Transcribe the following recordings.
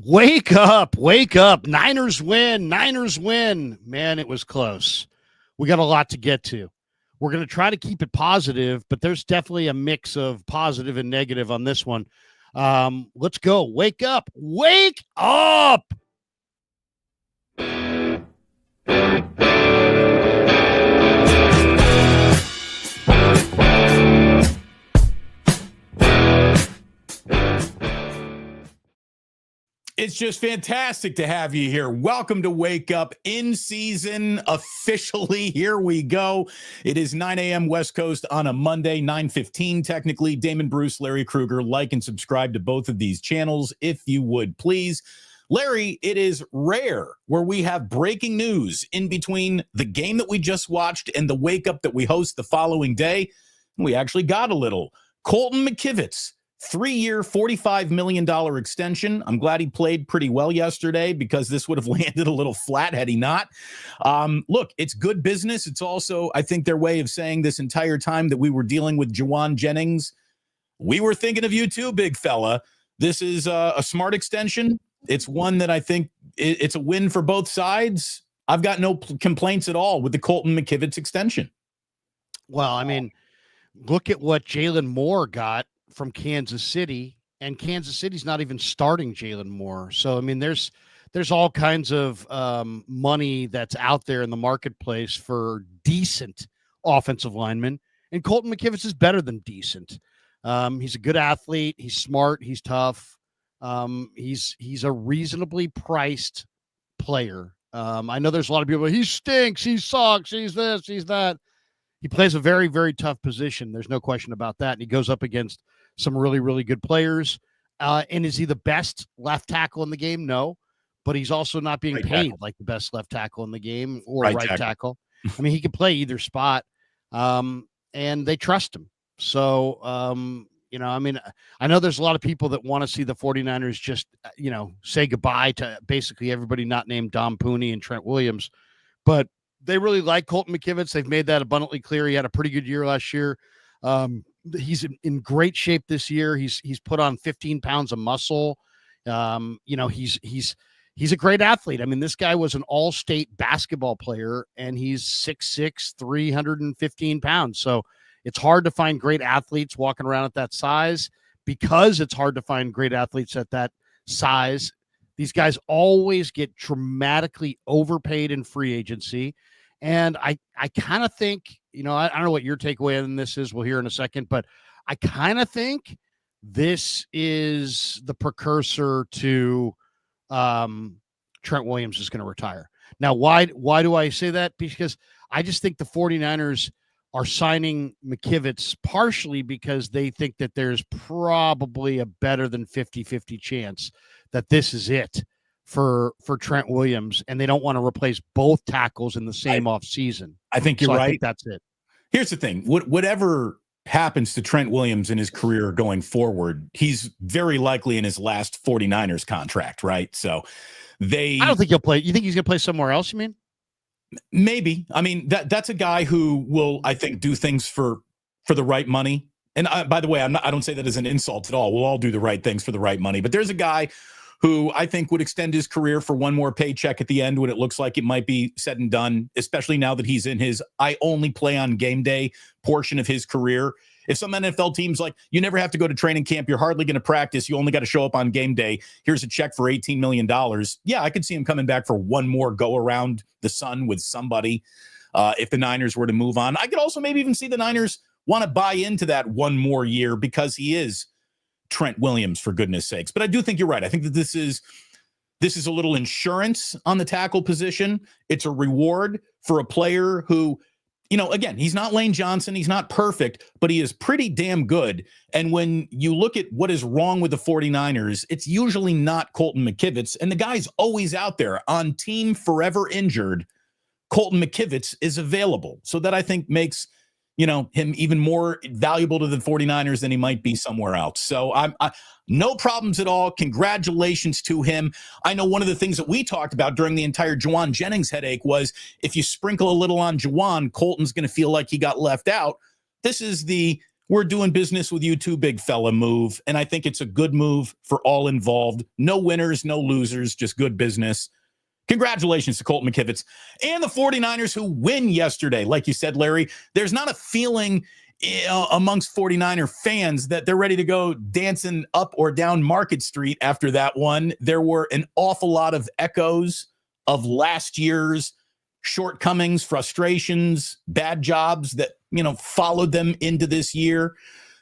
Wake up, wake up. Niners win, Niners win. Man, it was close. We got a lot to get to. We're going to try to keep it positive, but there's definitely a mix of positive and negative on this one. Let's go. Wake up, wake up. It's just fantastic to have you here. Welcome to Wake Up in season officially. Here we go. It is 9 a.m. West Coast on a Monday, 9:15 technically. Damon Bruce, Larry Krueger. Like and subscribe to both of these channels if you would, please. Larry, it is rare where we have breaking news in between the game that we just watched and the Wake Up that we host the following day. We actually got a little. Colton McKivitz. 3-year, $45 million extension. I'm glad he played pretty well yesterday because this would have landed a little flat had he not. Look, it's good business. It's also, I think, their way of saying this entire time that we were dealing with Juwan Jennings, we were thinking of you too, big fella. This is a smart extension. It's one that I think it's a win for both sides. I've got no complaints at all with the Colton McKivitz extension. Well, I mean, look at what Jalen Moore got from Kansas City, and Kansas City's not even starting Jalen Moore. So, I mean, there's all kinds of money that's out there in the marketplace for decent offensive linemen, and Colton McKivitz is better than decent. He's a good athlete. He's smart. He's tough. He's a reasonably priced player. I know there's a lot of people, he stinks, he sucks, he's this, he's that. He plays a very, very tough position. There's no question about that. And he goes up against some really, really good players. And is he the best left tackle in the game? No. But he's also not being paid like the best left tackle in the game or right tackle. I mean, he can play either spot. And they trust him. So, I mean, I know there's a lot of people that want to see the 49ers just, say goodbye to basically everybody not named Dom Pooney and Trent Williams. But they really like Colton McKivitz. They've made that abundantly clear. He had a pretty good year last year. He's in great shape this year. He's put on 15 pounds of muscle. He's a great athlete. I mean, this guy was an all-state basketball player, and he's 6'6", 315 pounds. So it's hard to find great athletes walking around at that size. Because it's hard to find great athletes at that size, these guys always get dramatically overpaid in free agency. And I kind of think, I don't know what your takeaway on this is. We'll hear in a second, but I kind of think this is the precursor to Trent Williams is going to retire. Now, why do I say that? Because I just think the 49ers are signing McKivitz partially because they think that there's probably a better than 50-50 chance that this is it for Trent Williams, and they don't want to replace both tackles in the same offseason. I think you're right. I think that's it. Here's the thing. Whatever happens to Trent Williams in his career going forward, he's very likely in his last 49ers contract, right? So I don't think he'll play. You think he's going to play somewhere else, you mean? Maybe. I mean, that's a guy who will, I think, do things for the right money. And by the way, I don't say that as an insult at all. We'll all do the right things for the right money. But there's a guy who I think would extend his career for one more paycheck at the end when it looks like it might be said and done, especially now that he's in his I only play on game day portion of his career. If some NFL team's like, you never have to go to training camp, you're hardly going to practice, you only got to show up on game day, here's a check for $18 million. Yeah, I could see him coming back for one more go around the sun with somebody if the Niners were to move on. I could also maybe even see the Niners want to buy into that one more year because he is Trent Williams, for goodness sakes. But I do think you're right. I think that this is a little insurance on the tackle position. It's a reward for a player who, again, he's not Lane Johnson. He's not perfect, but he is pretty damn good. And when you look at what is wrong with the 49ers, it's usually not Colton McKivitz. And the guy's always out there on team forever injured. Colton McKivitz is available. So that I think makes him even more valuable to the 49ers than he might be somewhere else. So I no problems at all. Congratulations to him. I know one of the things that we talked about during the entire Juwan Jennings headache was if you sprinkle a little on Juwan, Colton's going to feel like he got left out. This is the we're doing business with you too, big fella move. And I think it's a good move for all involved. No winners, no losers, just good business. Congratulations to Colton McKivitz and the 49ers who win yesterday. Like you said, Larry, there's not a feeling amongst 49er fans that they're ready to go dancing up or down Market Street after that one. There were an awful lot of echoes of last year's shortcomings, frustrations, bad jobs that, followed them into this year.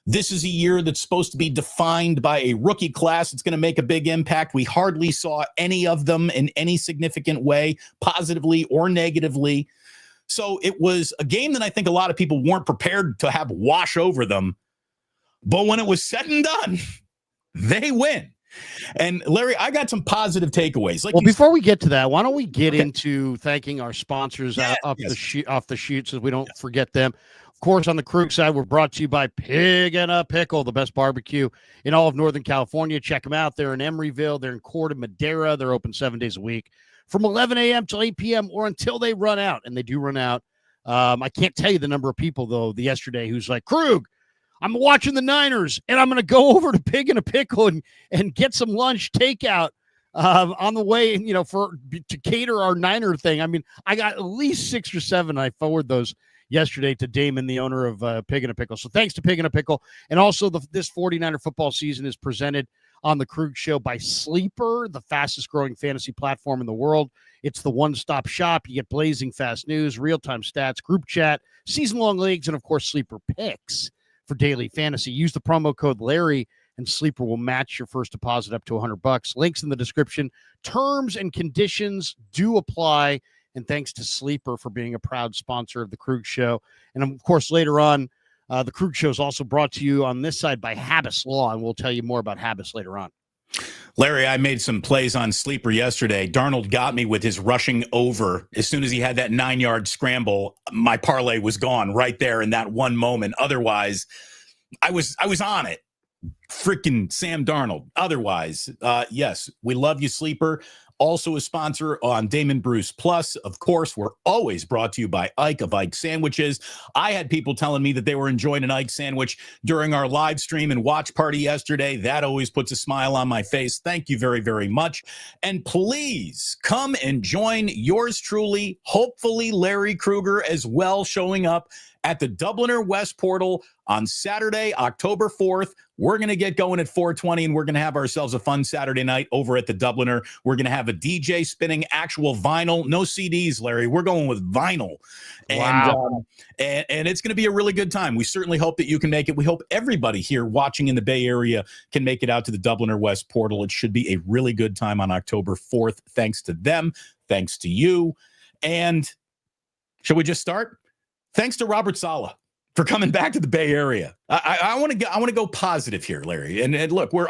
This is a year that's supposed to be defined by a rookie class. It's going to make a big impact. We hardly saw any of them in any significant way, positively or negatively. So it was a game that I think a lot of people weren't prepared to have wash over them. But when it was said and done, they win. And Larry, I got some positive takeaways. Before we get to that, why don't we get into thanking our sponsors off the shoot so we don't forget them. Of course, on the Krug side, we're brought to you by Pig and a Pickle, the best barbecue in all of Northern California. Check them out. They're in Emeryville. They're in Corte Madera. They're open 7 days a week from 11 a.m. till 8 p.m. or until they run out, and they do run out. I can't tell you the number of people, though, yesterday who's like, Krug, I'm watching the Niners, and I'm going to go over to Pig and a Pickle and get some lunch takeout on the way, to cater our Niner thing. I mean, I got at least 6 or 7. I forward those yesterday to Damon, the owner of Pig and a Pickle. So thanks to Pig and a Pickle. And also this 49er football season is presented on the Krug Show by Sleeper, the fastest growing fantasy platform in the world. It's the one-stop shop. You get blazing fast news, real-time stats, group chat, season-long leagues, and of course, Sleeper picks for daily fantasy. Use the promo code Larry and Sleeper will match your first deposit up to $100. Links in the description. Terms and conditions do apply. And thanks to Sleeper for being a proud sponsor of the Krug Show. And of course, later on, the Krug Show is also brought to you on this side by Habbas Law, and we'll tell you more about Habbas later on. Larry, I made some plays on Sleeper yesterday. Darnold got me with his rushing over. As soon as he had that 9-yard scramble, my parlay was gone right there in that one moment. Otherwise, I was on it. Freaking Sam Darnold. Otherwise, yes, we love you, Sleeper. Also a sponsor on Damon Bruce Plus. Of course, we're always brought to you by Ike of Ike Sandwiches. I had people telling me that they were enjoying an Ike sandwich during our live stream and watch party yesterday. That always puts a smile on my face. Thank you very, very much. And please come and join yours truly, hopefully Larry Kruger as well, showing up at the Dubliner West Portal on Saturday, October 4th. We're going to get going at 4:20, and we're going to have ourselves a fun Saturday night over at the Dubliner. We're going to have a DJ spinning actual vinyl. No CDs, Larry. We're going with vinyl. Wow. And it's going to be a really good time. We certainly hope that you can make it. We hope everybody here watching in the Bay Area can make it out to the Dubliner West Portal. It should be a really good time on October 4th. Thanks to them. Thanks to you. And shall we just start? Thanks to Robert Saleh for coming back to the Bay Area. I want to go positive here, Larry. And look, we're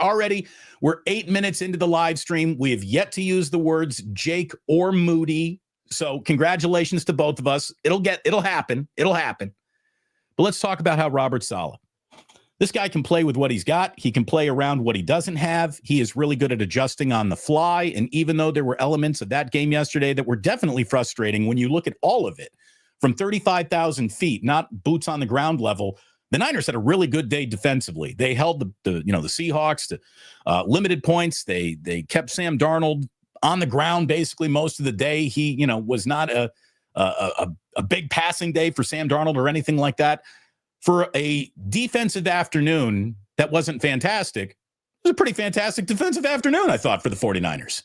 8 minutes into the live stream. We have yet to use the words Jake or Moody. So congratulations to both of us. It'll happen. But let's talk about how Robert Saleh. This guy can play with what he's got. He can play around what he doesn't have. He is really good at adjusting on the fly. And even though there were elements of that game yesterday that were definitely frustrating, when you look at all of it, from 35,000 feet, not boots on the ground level, the Niners had a really good day defensively. They held the Seahawks to limited points. They kept Sam Darnold on the ground basically most of the day. He was not a big passing day for Sam Darnold or anything like that. For a defensive afternoon that wasn't fantastic, it was a pretty fantastic defensive afternoon, I thought, for the 49ers.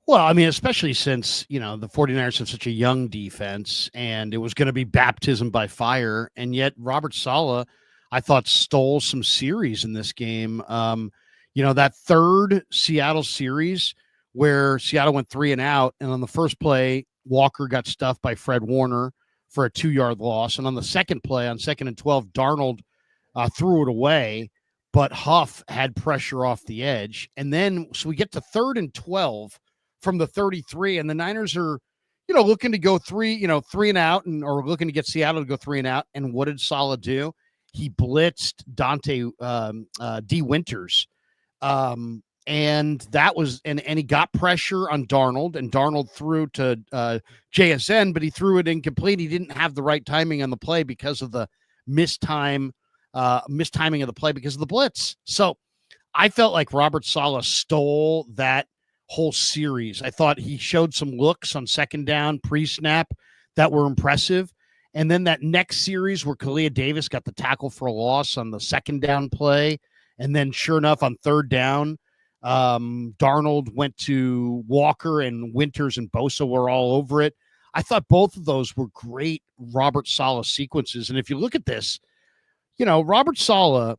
Well, I mean, especially since, the 49ers have such a young defense and it was going to be baptism by fire. And yet Robert Saleh, I thought, stole some series in this game. That third Seattle series where Seattle went 3 and out. And on the first play, Walker got stuffed by Fred Warner for a 2-yard loss. And on the second play, on 2nd and 12, Darnold threw it away, but Huff had pressure off the edge. And then, so we get to 3rd and 12 from the 33, and the Niners are, looking to go 3 and out, or looking to get Seattle to go 3 and out. And what did Saleh do? He blitzed Dante D. Winters. And that was, and he got pressure on Darnold, and Darnold threw to JSN, but he threw it incomplete. He didn't have the right timing on the play because of the mistime mistiming of the play because of the blitz. So I felt like Robert Saleh stole that whole series. I thought he showed some looks on second down pre-snap that were impressive. And then that next series where Kalia Davis got the tackle for a loss on the second down play. And then sure enough, on third down, Darnold went to Walker and Winters and Bosa were all over it. I thought both of those were great Robert Saleh sequences. And if you look at this, Robert Saleh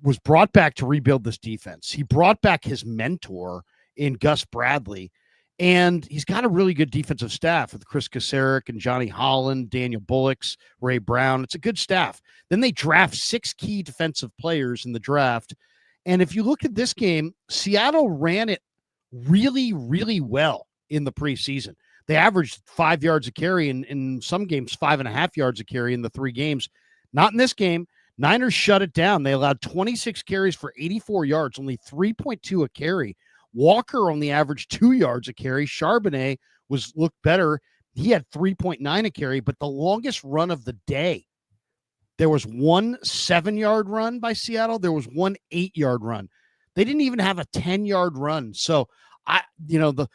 was brought back to rebuild this defense. He brought back his mentor in Gus Bradley, and he's got a really good defensive staff with Chris Kasarik and Johnny Holland, Daniel Bullocks, Ray Brown. It's a good staff. Then they draft 6 key defensive players in the draft. And if you look at this game, Seattle ran it really, really well in the preseason. They averaged 5 yards a carry, in some games 5.5 yards a carry in the 3 games. Not in this game. Niners shut it down. They allowed 26 carries for 84 yards, only 3.2 a carry. Walker only averaged 2 yards a carry. Charbonnet looked better. He had 3.9 a carry, but the longest run of the day, there was one 7-yard run by Seattle. There was one 8-yard run. They didn't even have a 10-yard run. So the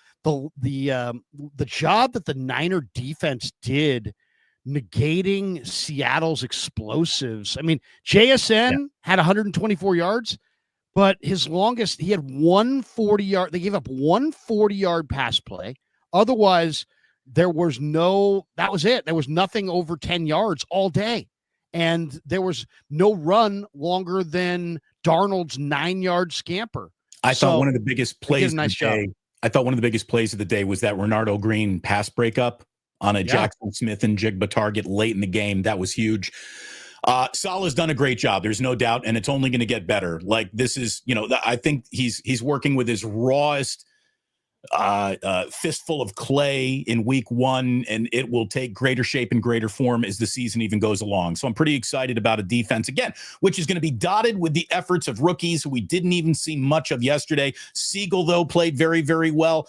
job that the Niner defense did negating Seattle's explosives. I mean, JSN had 124 yards, but his longest, he had 140-yard. They gave up 140-yard pass play. Otherwise, that was it. There was nothing over 10 yards all day. And there was no run longer than Darnold's 9-yard scamper. I thought one of the biggest plays of the day was that Renardo Green pass breakup on a Jackson Smith and Jigba target late in the game. That was huge. Saleh's done a great job. There's no doubt. And it's only going to get better. Like this is, I think he's working with his rawest fistful of clay in week 1, and it will take greater shape and greater form as the season even goes along. So I'm pretty excited about a defense, again, which is going to be dotted with the efforts of rookies who we didn't even see much of yesterday. Siegel, though, played very, very well.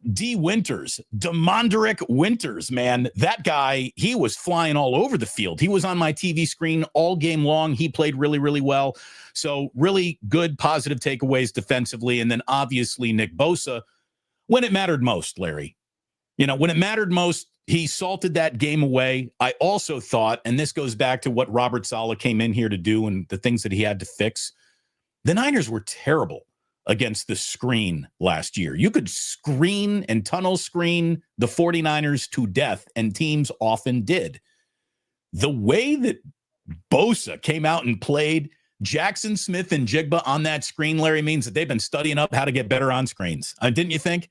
Demonderic Winters, man, that guy, he was flying all over the field. He was on my TV screen all game long. He played really, really well. So really good, positive takeaways defensively. And then obviously Nick Bosa, when it mattered most, Larry, when it mattered most, he salted that game away. I also thought, and this goes back to what Robert Saleh came in here to do and the things that he had to fix, the Niners were terrible against the screen last year. You could screen and tunnel screen the 49ers to death, and teams often did. The way that Bosa came out and played Jackson Smith and Jigba on that screen, Larry, means that they've been studying up how to get better on screens. Didn't you think?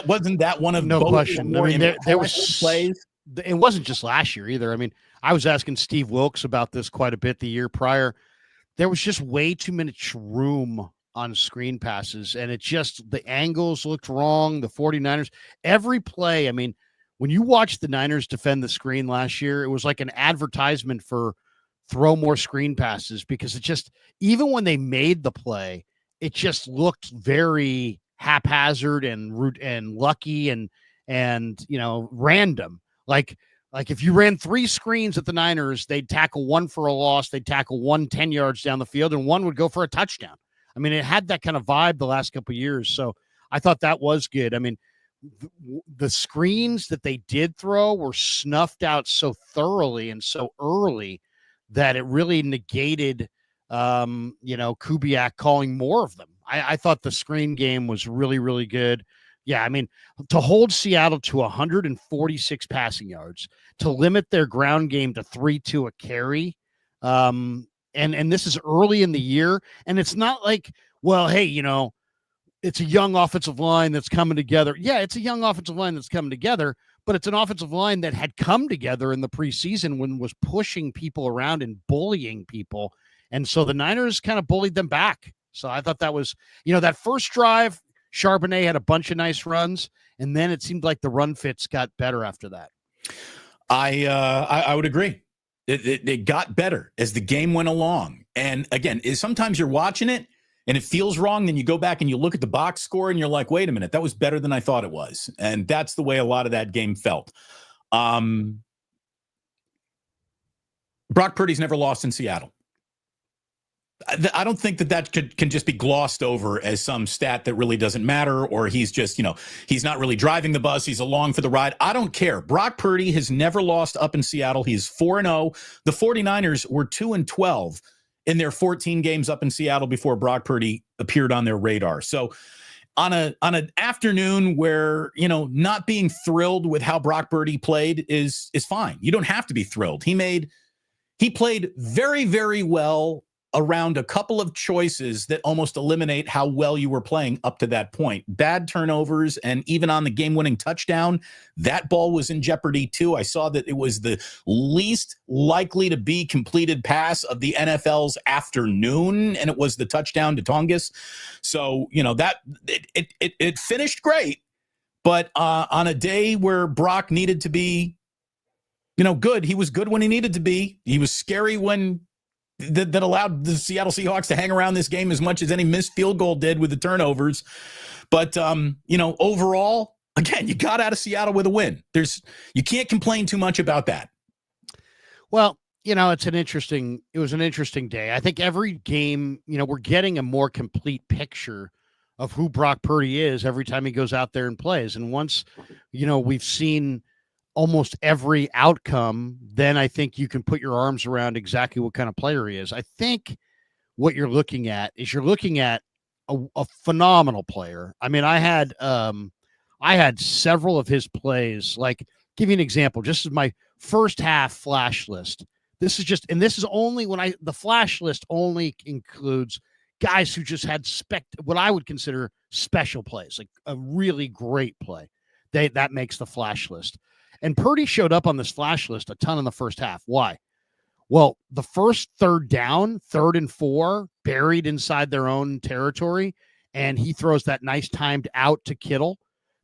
Wasn't that one of no question? I mean, there was plays. It wasn't just last year either. I mean, I was asking Steve Wilkes about this quite a bit the year prior. There was just way too much room on screen passes, and the angles looked wrong. The 49ers, every play, I mean, when you watch the Niners defend the screen last year, it was like an advertisement for throw more screen passes, because it just, even when they made the play, it just looked very haphazard and lucky and random. Like if you ran 3 screens at the Niners, they'd tackle one for a loss, they'd tackle one 10 yards down the field, and one would go for a touchdown. I mean, it had that kind of vibe the last couple of years. So I thought that was good. I mean, the screens that they did throw were snuffed out so thoroughly and so early that it really negated, Kubiak calling more of them. I thought the screen game was really, really good. Yeah, I mean, to hold Seattle to 146 passing yards, to limit their ground game to 3.2 a carry, and this is early in the year, and it's not like, well, hey, it's a young offensive line that's coming together. Yeah, it's a young offensive line that's coming together, but it's an offensive line that had come together in the preseason when was pushing people around and bullying people. And so the Niners kind of bullied them back. So I thought that was, that first drive, Charbonnet had a bunch of nice runs, and then it seemed like the run fits got better after that. I would agree. It got better as the game went along. And again, sometimes you're watching it and it feels wrong. Then you go back and you look at the box score and you're like, wait a minute, that was better than I thought it was. And that's the way a lot of that game felt. Brock Purdy's never lost in Seattle. I don't think that can just be glossed over as some stat that really doesn't matter, or he's just, he's not really driving the bus. He's along for the ride. I don't care. Brock Purdy has never lost up in Seattle. He's 4-0. The 49ers were 2-12 in their 14 games up in Seattle before Brock Purdy appeared on their radar. So on an afternoon where, not being thrilled with how Brock Purdy played is fine. You don't have to be thrilled. He played very, very well around a couple of choices that almost eliminate how well you were playing up to that point. Bad turnovers, and even on the game-winning touchdown, that ball was in jeopardy too. I saw that it was the least likely to be completed pass of the NFL's afternoon, and it was the touchdown to Tonges. So, that it finished great, but on a day where Brock needed to be, good, he was good when he needed to be. He was scary when that allowed the Seattle Seahawks to hang around this game as much as any missed field goal did with the turnovers. But, overall, again, you got out of Seattle with a win. You can't complain too much about that. Well, it was an interesting day. I think every game, we're getting a more complete picture of who Brock Purdy is every time he goes out there and plays. And once, we've seen almost every outcome, then I think you can put your arms around exactly what kind of player he is. I think what you're looking at is a phenomenal player. I mean, I had several of his plays, like give you an example, just as my first half flash list. This is only the flash list only includes guys who just had what I would consider special plays, like a really great play. That makes the flash list. And Purdy showed up on this flash list a ton in the first half. Why? Well, the first third down, 3rd and 4, buried inside their own territory, and he throws that nice timed out to Kittle.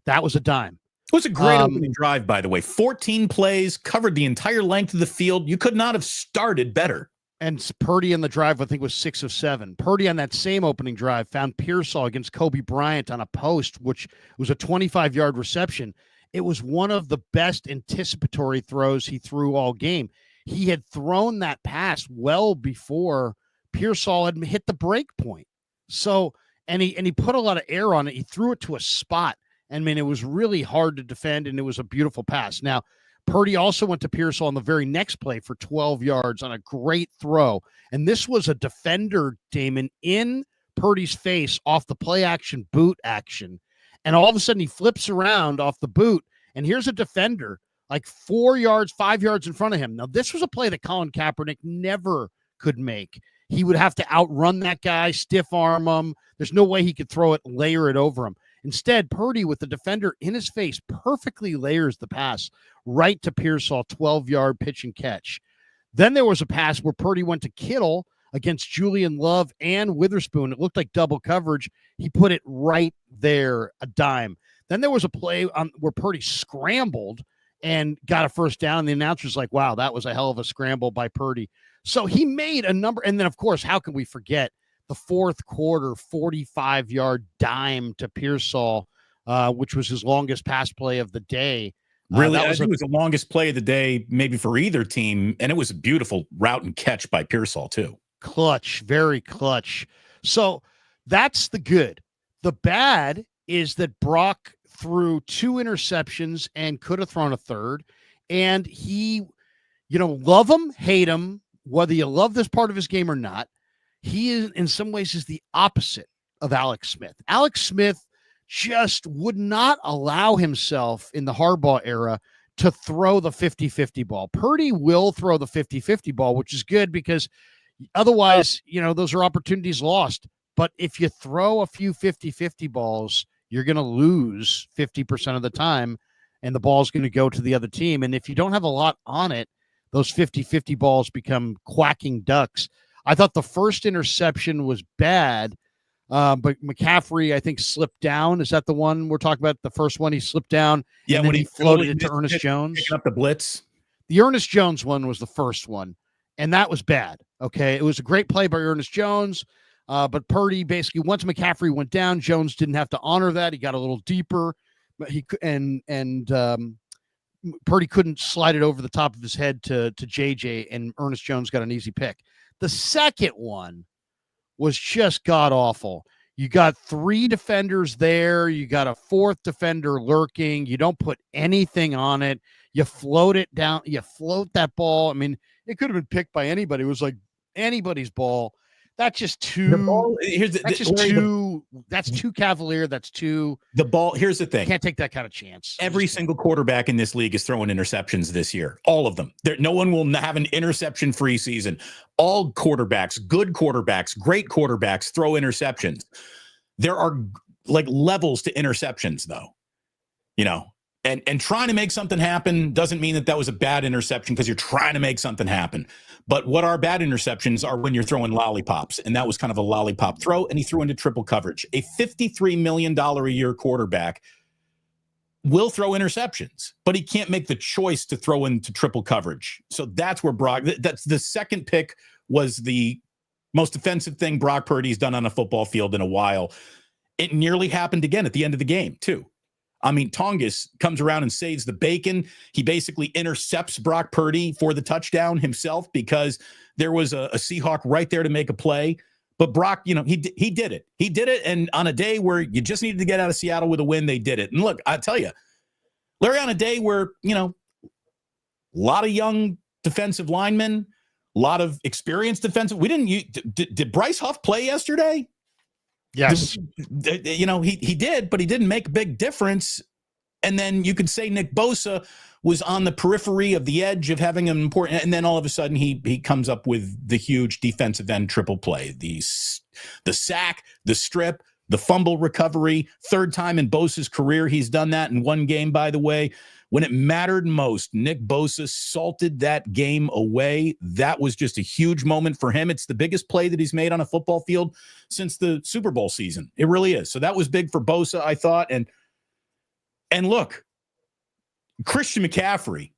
That was a dime. It was a great opening drive, by the way. 14 plays, covered the entire length of the field. You could not have started better. And Purdy in the drive, I think, was 6 of 7. Purdy on that same opening drive found Pearsall against Kobe Bryant on a post, which was a 25-yard reception. It was one of the best anticipatory throws he threw all game. He had thrown that pass well before Pearsall had hit the break point. So, and he put a lot of air on it. He threw it to a spot. I mean, it was really hard to defend, and it was a beautiful pass. Now, Purdy also went to Pearsall on the very next play for 12 yards on a great throw. And this was a defender, Damon, in Purdy's face off the play action boot action. And all of a sudden he flips around off the boot, and here's a defender like 4 yards, 5 yards in front of him. Now, this was a play that Colin Kaepernick never could make. He would have to outrun that guy, stiff arm him. There's no way he could throw it, layer it over him. Instead, Purdy, with the defender in his face, perfectly layers the pass right to Pearsall, 12-yard pitch and catch. Then there was a pass where Purdy went to Kittle against Julian Love and Witherspoon. It looked like double coverage. He put it right there, a dime. Then there was a play where Purdy scrambled and got a first down, and the announcer's like, wow, that was a hell of a scramble by Purdy. So he made a number. And then, of course, how can we forget the fourth quarter 45-yard dime to Pearsall, which was his longest pass play of the day. Really, I think it was the longest play of the day, maybe for either team, and it was a beautiful route and catch by Pearsall, too. Clutch, very clutch. So that's the good. The bad is that Brock threw 2 interceptions and could have thrown a third. And he, love him, hate him, whether you love this part of his game or not, he is in some ways is the opposite of Alex Smith. Alex Smith just would not allow himself in the Harbaugh era to throw the 50-50 ball. Purdy will throw the 50-50 ball, which is good because otherwise, those are opportunities lost. But if you throw a few 50-50 balls, you're going to lose 50% of the time, and the ball's going to go to the other team. And if you don't have a lot on it, those 50-50 balls become quacking ducks. I thought the first interception was bad, but McCaffrey, I think, slipped down. Is that the one we're talking about? The first one, he slipped down, yeah, and then he floated it to Ernest Jones. Picking up the blitz. The Ernest Jones one was the first one, and that was bad. Okay, it was a great play by Ernest Jones, but Purdy basically, once McCaffrey went down, Jones didn't have to honor that. He got a little deeper, but he and Purdy couldn't slide it over the top of his head to JJ, and Ernest Jones got an easy pick. The second one was just god awful. You got 3 defenders there. You got a 4th defender lurking. You don't put anything on it. You float it down. You float that ball. I mean, it could have been picked by anybody. It was like anybody's ball. That's just too. That's too cavalier. That's too. The ball. Here's the thing. Can't take that kind of chance. Every single quarterback in this league is throwing interceptions this year. All of them. No one will have an interception-free season. All quarterbacks, good quarterbacks, great quarterbacks throw interceptions. There are like levels to interceptions, though. And trying to make something happen doesn't mean that was a bad interception because you're trying to make something happen. But what are bad interceptions are when you're throwing lollipops, and that was kind of a lollipop throw, and he threw into triple coverage. A $53 million a year quarterback will throw interceptions, but he can't make the choice to throw into triple coverage. So that's where that's the second pick was the most offensive thing Brock Purdy's done on a football field in a while. It nearly happened again at the end of the game, too. I mean, Tonges comes around and saves the bacon. He basically intercepts Brock Purdy for the touchdown himself because there was a Seahawk right there to make a play. But Brock, he did it. He did it. And on a day where you just needed to get out of Seattle with a win, they did it. And look, I tell you, Larry, on a day where, a lot of young defensive linemen, a lot of experienced defensive. Did Bryce Huff play yesterday? Yes. He did, but he didn't make a big difference. And then you could say Nick Bosa was on the periphery of the edge of having an important, and then all of a sudden he comes up with the huge defensive end triple play, the sack, the strip, the fumble recovery. 3rd time in Bosa's career he's done that in one game, by the way. When it mattered most, Nick Bosa salted that game away. That was just a huge moment for him. It's the biggest play that he's made on a football field since the Super Bowl season. It really is. So that was big for Bosa, I thought. And look, Christian McCaffrey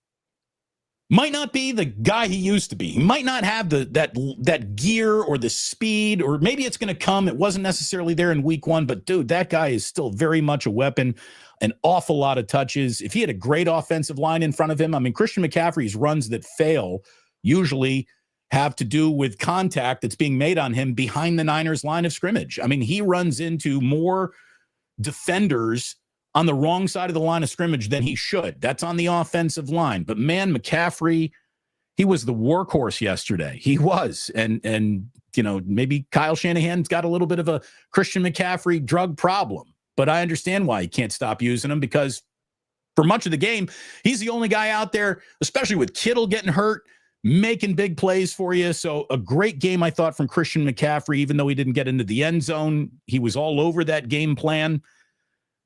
might not be the guy he used to be. He might not have that gear or the speed, or maybe it's going to come. It wasn't necessarily there in week 1, but dude, that guy is still very much a weapon. An awful lot of touches. If he had a great offensive line in front of him, I mean, Christian McCaffrey's runs that fail usually have to do with contact that's being made on him behind the Niners line of scrimmage. I mean, he runs into more defenders on the wrong side of the line of scrimmage than he should. That's on the offensive line. But man, McCaffrey, he was the workhorse yesterday. He was. And maybe Kyle Shanahan's got a little bit of a Christian McCaffrey drug problem. But I understand why he can't stop using him, because for much of the game, he's the only guy out there, especially with Kittle getting hurt, making big plays for you. So a great game, I thought, from Christian McCaffrey. Even though he didn't get into the end zone, he was all over that game plan.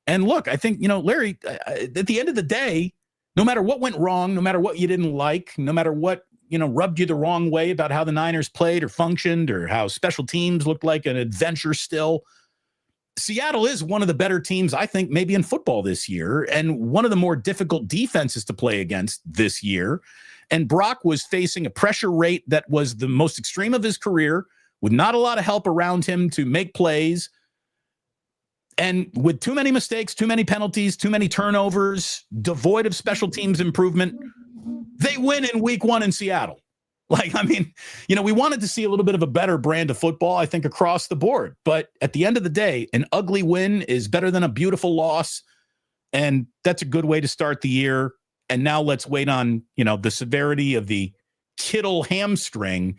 And look, I think, Larry, at the end of the day, no matter what went wrong, no matter what you didn't like, no matter what, rubbed you the wrong way about how the Niners played or functioned or how special teams looked like an adventure still, Seattle is one of the better teams, I think, maybe in football this year, and one of the more difficult defenses to play against this year. And Brock was facing a pressure rate that was the most extreme of his career, with not a lot of help around him to make plays, and with too many mistakes, too many penalties, too many turnovers, devoid of special teams improvement. They win in week 1 in Seattle. We wanted to see a little bit of a better brand of football, I think, across the board. But at the end of the day, an ugly win is better than a beautiful loss. And that's a good way to start the year. And now let's wait on, the severity of the Kittle hamstring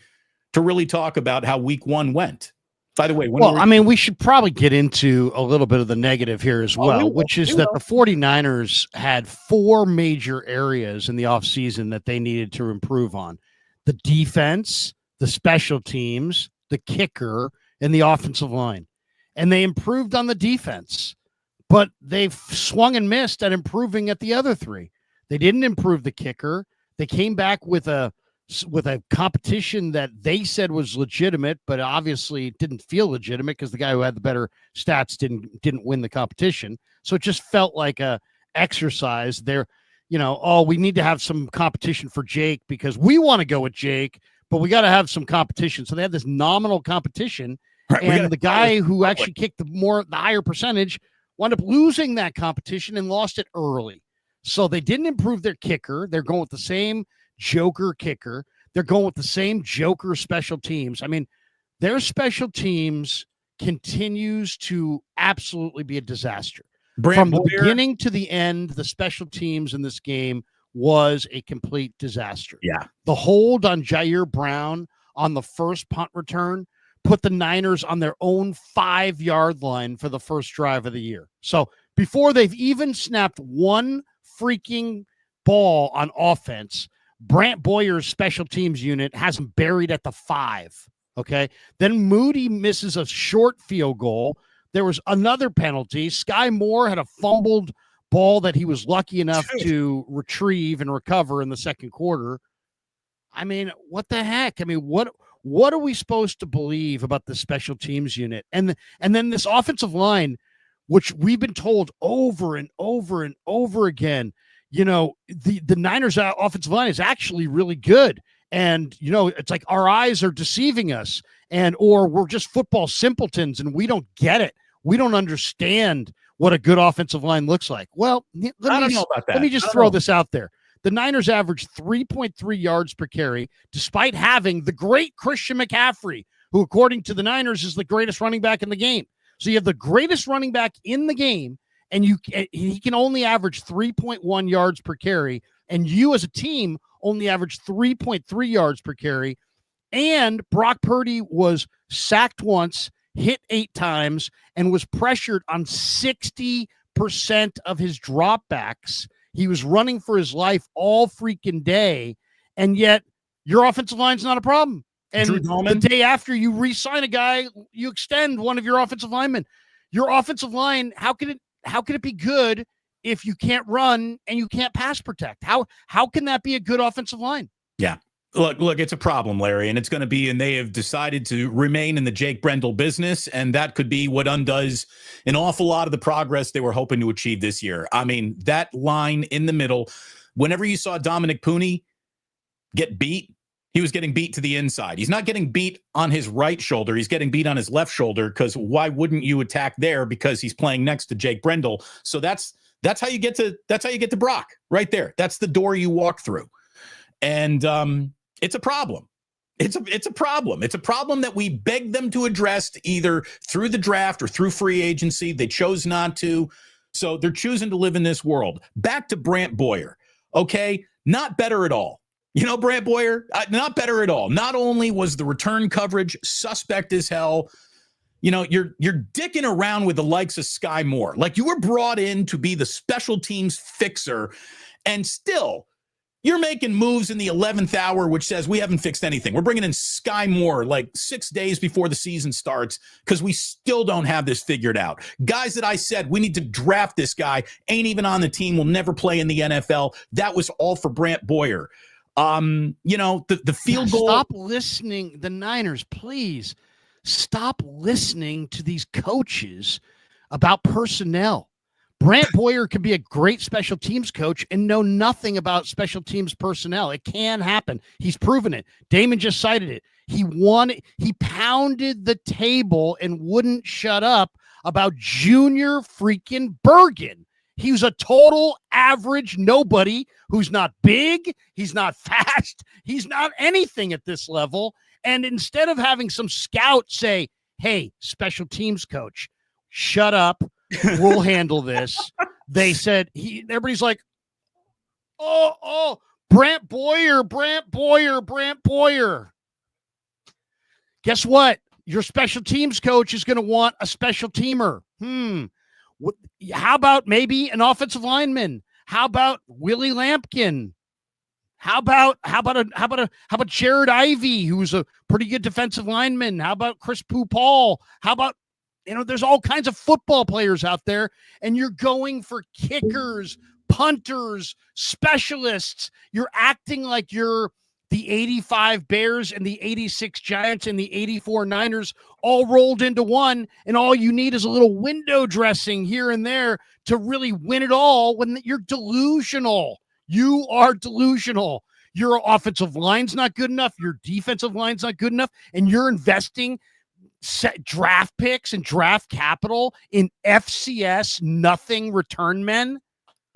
to really talk about how week 1 went. By the way, we should probably get into a little bit of the negative here as well, which is that the 49ers had 4 major areas in the offseason that they needed to improve on. The defense, the special teams, the kicker, and the offensive line. And they improved on the defense, but they've swung and missed at improving at the other 3. They didn't improve the kicker. They came back with a competition that they said was legitimate, but obviously didn't feel legitimate because the guy who had the better stats didn't win the competition. So it just felt like a exercise there. We need to have some competition for Jake because we want to go with Jake, but we got to have some competition. So they had this nominal competition, right, and the guy who actually kicked the higher percentage wound up losing that competition and lost it early. So they didn't improve their kicker. They're going with the same joker kicker. They're going with the same joker special teams. I mean, their special teams continues to absolutely be a disaster. From the beginning to the end, the special teams in this game was a complete disaster. Yeah. The hold on Jair Brown on the first punt return put the Niners on their own 5-yard line for the first drive of the year. So before they've even snapped one freaking ball on offense, Brant Boyer's special teams unit has him buried at the 5. Okay. Then Moody misses a short field goal. There was another penalty. Sky Moore had a fumbled ball that he was lucky enough to retrieve and recover in the second quarter. I mean, what the heck? I mean, what are we supposed to believe about the special teams unit? And then this offensive line, which we've been told over and over and over again, you know, the Niners offensive line is actually really good. And, you know, it's like our eyes are deceiving us, or we're just football simpletons and we don't get it. We don't understand what a good offensive line looks like. Well, let me just throw this out there. The Niners averaged 3.3 yards per carry, despite having the great Christian McCaffrey, who, according to the Niners, is the greatest running back in the game. So you have the greatest running back in the game, and he can only average 3.1 yards per carry, and you as a team only average 3.3 yards per carry. And Brock Purdy was sacked once, hit 8 times, and was pressured on 60% of his dropbacks. He was running for his life all freaking day, and yet your offensive line's not a problem. And the day after you re-sign a guy, you extend one of your offensive linemen. Your offensive line, how can it be good if you can't run and you can't pass protect? How can that be a good offensive line? Yeah. Look, it's a problem, Larry, and it's going to be, and they have decided to remain in the Jake Brendel business, and that could be what undoes an awful lot of the progress they were hoping to achieve this year. I mean, that line in the middle, whenever you saw Dominic Puni get beat, he was getting beat to the inside. He's not getting beat on his right shoulder. He's getting beat on his left shoulder, because why wouldn't you attack there? Because he's playing next to Jake Brendel. So that's how you get to Brock right there. That's the door you walk through. And it's a problem. It's a problem. It's a problem that we begged them to address either through the draft or through free agency. They chose not to. So they're choosing to live in this world. Back to Brant Boyer. Okay. Not better at all. You know, Brant Boyer, not better at all. Not only was the return coverage suspect as hell, you know, you're dicking around with the likes of Sky Moore. Like, you were brought in to be the special teams fixer, and still you're making moves in the 11th hour, which says we haven't fixed anything. We're bringing in Sky Moore like 6 days before the season starts because we still don't have this figured out. Guys that I said, we need to draft this guy, ain't even on the team, will never play in the NFL. That was all for Brant Boyer. You know, the field goal. Stop listening. The Niners, please stop listening to these coaches about personnel. Brant Boyer could be a great special teams coach and know nothing about special teams personnel. It can happen. He's proven it. Damon just cited it. He pounded the table and wouldn't shut up about Junior freaking Bergen. He was a total average nobody who's not big. He's not fast. He's not anything at this level. And instead of having some scout say, hey, special teams coach, shut up, we'll handle this. They said, everybody's like, oh, Brant Boyer. Guess what? Your special teams coach is going to want a special teamer. How about maybe an offensive lineman? How about Willie Lampkin? How about Jared Ivey, who's a pretty good defensive lineman? How about Chris Paul? How about, there's all kinds of football players out there, and you're going for kickers, punters, specialists. You're acting like you're the 85 Bears and the 86 Giants and the 84 Niners all rolled into one, and all you need is a little window dressing here and there to really win it all, when you're delusional. You are delusional. Your offensive line's not good enough. Your defensive line's not good enough, and you're investing draft picks and draft capital in FCS nothing return men.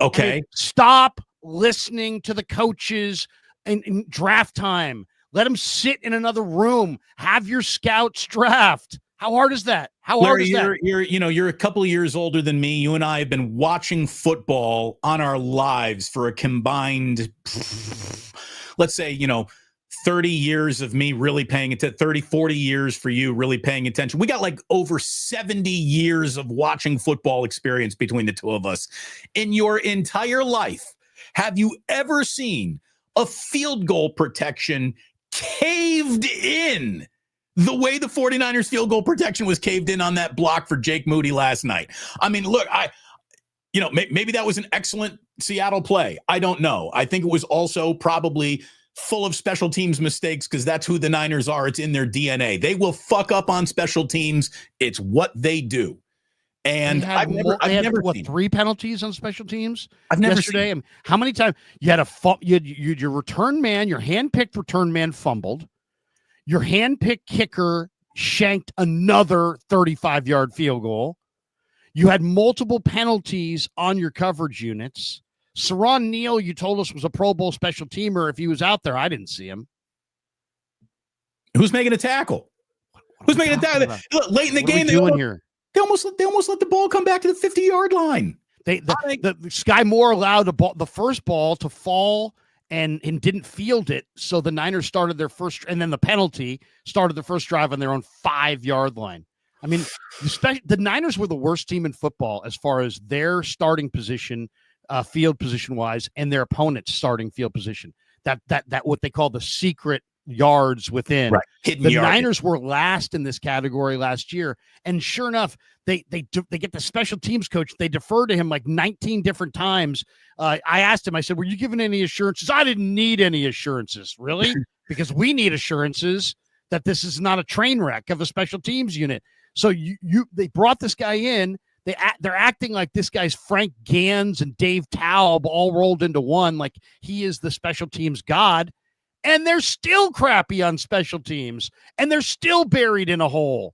Okay. I mean, stop listening to the coaches in draft time. Let them sit in another room. Have your scouts draft. How hard is that? Hard is that? You're a couple of years older than me. You and I have been watching football on our lives for a combined, let's say, 30 years of me really paying attention, 30, 40 years for you really paying attention. We got like over 70 years of watching football experience between the two of us. In your entire life, have you ever seen a field goal protection caved in the way the 49ers field goal protection was caved in on that block for Jake Moody last night? I mean, look, maybe that was an excellent Seattle play. I don't know. I think it was also probably full of special teams mistakes because that's who the Niners are. It's in their DNA. They will fuck up on special teams. It's what they do. And I've never seen 3 penalties on special teams. I've never yesterday. Seen. How many times you had your return man, your handpicked return man fumbled, your handpicked kicker shanked another 35-yard field goal. You had multiple penalties on your coverage units. Saron Neal, you told us, was a Pro Bowl special teamer. If he was out there, I didn't see him. Who's making a tackle? Who's making a tackle? Look, late in the game, they almost let the ball come back to the 50-yard line. The Sky Moore allowed the first ball to fall and didn't field it. So the Niners started their first, and then the penalty started the first drive on their own 5-yard line. I mean, the Niners were the worst team in football as far as their starting position, field position wise, and their opponent's starting field position. That what they call the secret yards within. Right. The Niners were last in this category last year, and sure enough, they get the special teams coach. They defer to him like 19 different times. I asked him. I said, "Were you given any assurances?" I didn't need any assurances, really, because we need assurances that this is not a train wreck of a special teams unit. So they brought this guy in. They're acting like this guy's Frank Gans and Dave Taub all rolled into one, like he is the special teams god. And they're still crappy on special teams, and they're still buried in a hole.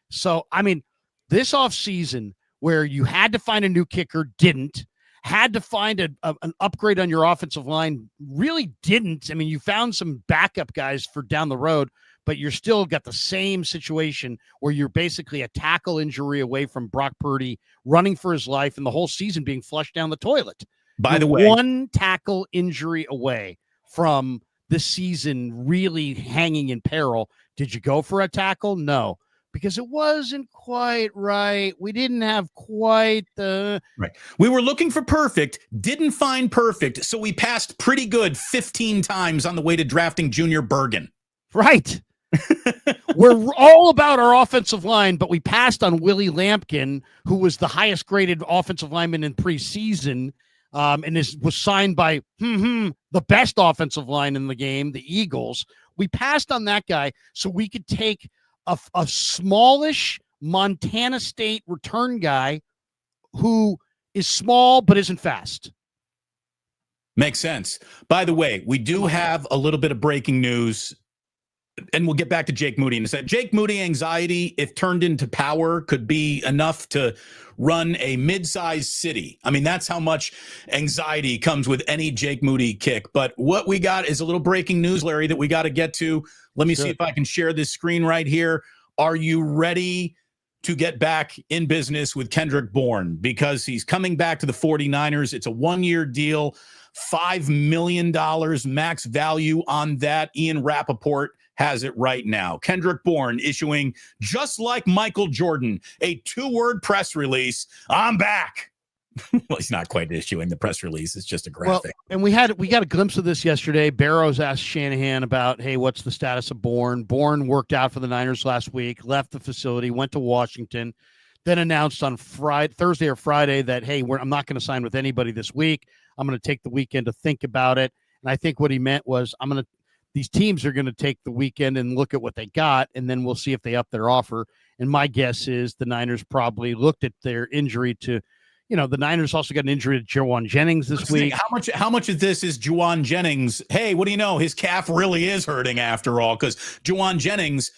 So, I mean, this offseason where you had to find a new kicker, didn't. Had to find an upgrade on your offensive line, really didn't. I mean, you found some backup guys for down the road, but you're still got the same situation where you're basically a tackle injury away from Brock Purdy running for his life and the whole season being flushed down the toilet. By the way, one tackle injury away from the season really hanging in peril. Did you go for a tackle? No, because it wasn't quite right. We didn't have quite the right. We were looking for perfect, didn't find perfect, so we passed pretty good 15 times on the way to drafting Junior Bergen. Right. We're all about our offensive line, but we passed on Willie Lampkin, who was the highest graded offensive lineman in preseason, and was signed by the best offensive line in the game, the Eagles. We passed on that guy so we could take a smallish Montana State return guy who is small but isn't fast. Makes sense. By the way, we do have a little bit of breaking news, and we'll get back to Jake Moody in a second. Jake Moody anxiety, if turned into power, could be enough to run a mid-sized city. I mean, that's how much anxiety comes with any Jake Moody kick. But what we got is a little breaking news, Larry, that we got to get to. Let me see if I can share this screen right here. Are you ready to get back in business with Kendrick Bourne? Because he's coming back to the 49ers. It's a one-year deal, $5 million max value on that. Ian Rappaport has it right now. Kendrick Bourne issuing, just like Michael Jordan, a 2-word press release. I'm back. Well, he's not quite issuing the press release. It's just a graphic. Well, and we got a glimpse of this yesterday. Barrows asked Shanahan about, hey, what's the status of Bourne? Bourne worked out for the Niners last week, left the facility, went to Washington, then announced on Thursday or Friday that, hey, I'm not going to sign with anybody this week. I'm going to take the weekend to think about it. And I think what he meant was these teams are going to take the weekend and look at what they got, and then we'll see if they up their offer. And my guess is the Niners probably looked at their injury to, the Niners also got an injury to Juwan Jennings this week. How much of this is Juwan Jennings? Hey, what do you know? His calf really is hurting after all, because Juwan Jennings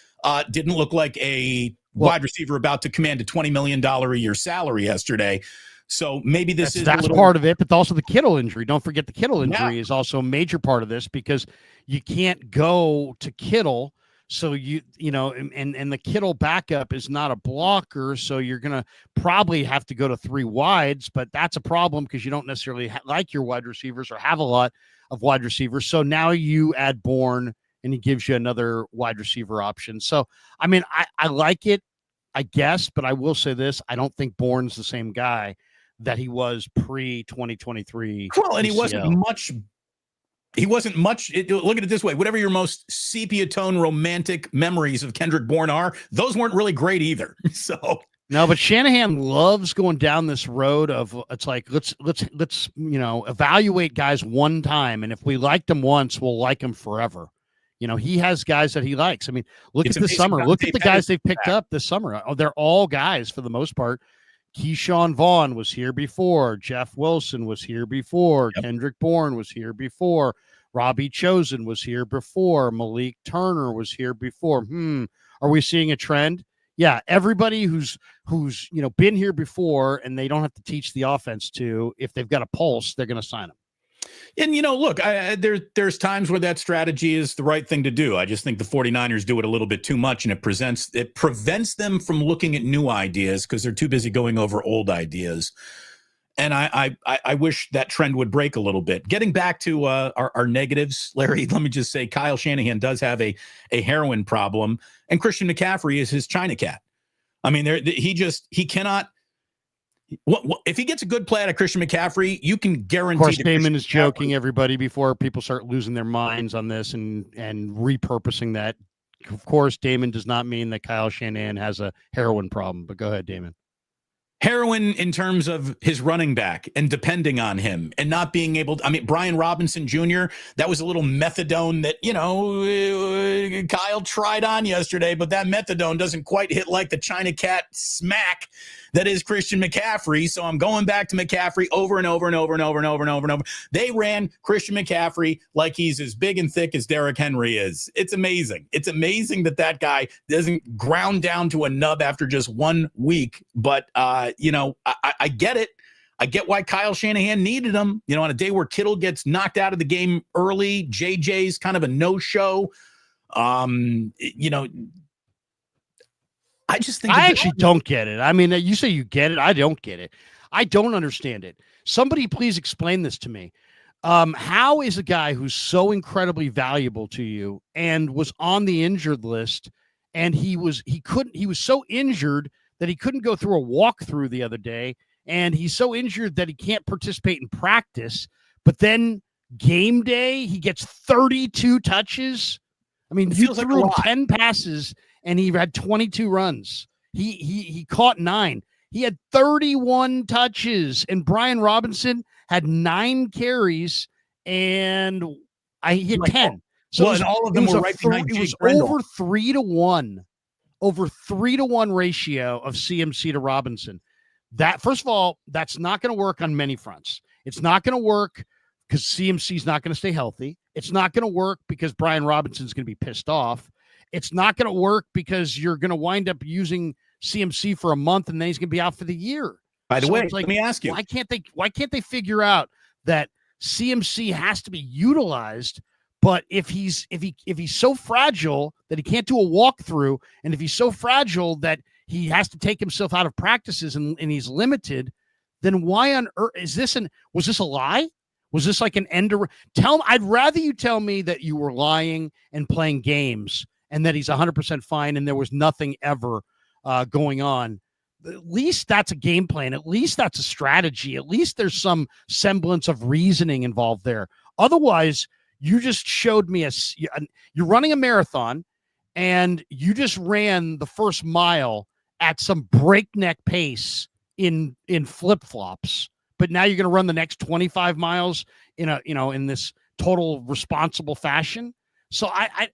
didn't look like a wide receiver about to command a $20 million a year salary yesterday. So maybe that's part of it, but also the Kittle injury. Don't forget the Kittle injury is also a major part of this because you can't go to Kittle. So and the Kittle backup is not a blocker. So you're going to probably have to go to 3 wides, but that's a problem because you don't necessarily like your wide receivers or have a lot of wide receivers. So now you add Bourne and he gives you another wide receiver option. So, I mean, I like it, I guess, but I will say this. I don't think Bourne's the same guy that he was pre-2023. Well, and he wasn't much. Look at it this way. Whatever your most sepia tone romantic memories of Kendrick Bourne are, those weren't really great either. So no, but Shanahan loves going down this road of it's like let's evaluate guys one time, and if we liked them once, we'll like them forever. He has guys that he likes. I mean, look at this summer. Look at the guys they've picked up this summer. Oh, they're all guys for the most part. Keyshawn Vaughn was here before. Jeff Wilson was here before. Yep. Kendrick Bourne was here before. Robbie Chosen was here before. Malik Turner was here before. Are we seeing a trend? Yeah, everybody who's been here before and they don't have to teach the offense to, if they've got a pulse, they're going to sign them. And, look, there's times where that strategy is the right thing to do. I just think the 49ers do it a little bit too much, and it prevents them from looking at new ideas because they're too busy going over old ideas. And I wish that trend would break a little bit. Getting back to our negatives, Larry, let me just say Kyle Shanahan does have a heroin problem, and Christian McCaffrey is his China cat. I mean, he cannot. If he gets a good play out of Christian McCaffrey, you can guarantee. Of course, Damon is joking, everybody, before people start losing their minds on this and repurposing that. Of course, Damon does not mean that Kyle Shanahan has a heroin problem, but go ahead, Damon. Heroin in terms of his running back and depending on him and not being able to. I mean, Brian Robinson Jr., that was a little methadone that, Kyle tried on yesterday, but that methadone doesn't quite hit like the China cat smack that is Christian McCaffrey. So I'm going back to McCaffrey over and over and over and over and over and over and over. They ran Christian McCaffrey like he's as big and thick as Derrick Henry is. It's amazing. It's amazing that guy doesn't ground down to a nub after just 1 week. But, I get it. I get why Kyle Shanahan needed him. On a day where Kittle gets knocked out of the game early, JJ's kind of a no-show. I just think I actually don't get it. I mean, you say you get it. I don't get it. I don't understand it. Somebody please explain this to me. How is a guy who's so incredibly valuable to you and was on the injured list and he was so injured that he couldn't go through a walkthrough the other day, and he's so injured that he can't participate in practice, but then game day, he gets 32 touches. I mean, he threw 10 passes and he had 22 runs. He caught 9. He had 31 touches, and Brian Robinson had 9 carries, and he had 10. So and all of them were right behind Jake Brendel. Over 3-to-1. Over 3-to-1 ratio of CMC to Robinson. That, first of all, that's not going to work on many fronts. It's not going to work because CMC is not going to stay healthy. It's not going to work because Brian Robinson's going to be pissed off. It's not going to work because you're going to wind up using CMC for a month and then he's going to be out for the year. By the way, let me ask you, why can't they figure out that CMC has to be utilized? But if he's so fragile that he can't do a walkthrough, and if he's so fragile that he has to take himself out of practices and he's limited, then why on earth was this a lie? Was this like an end? I'd rather you tell me that you were lying and playing games and that he's 100% fine and there was nothing ever going on. At least that's a game plan. At least that's a strategy. At least there's some semblance of reasoning involved there. Otherwise, you just showed me you're running a marathon and you just ran the first mile at some breakneck pace in flip-flops, but now you're going to run the next 25 miles in this total responsible fashion. So I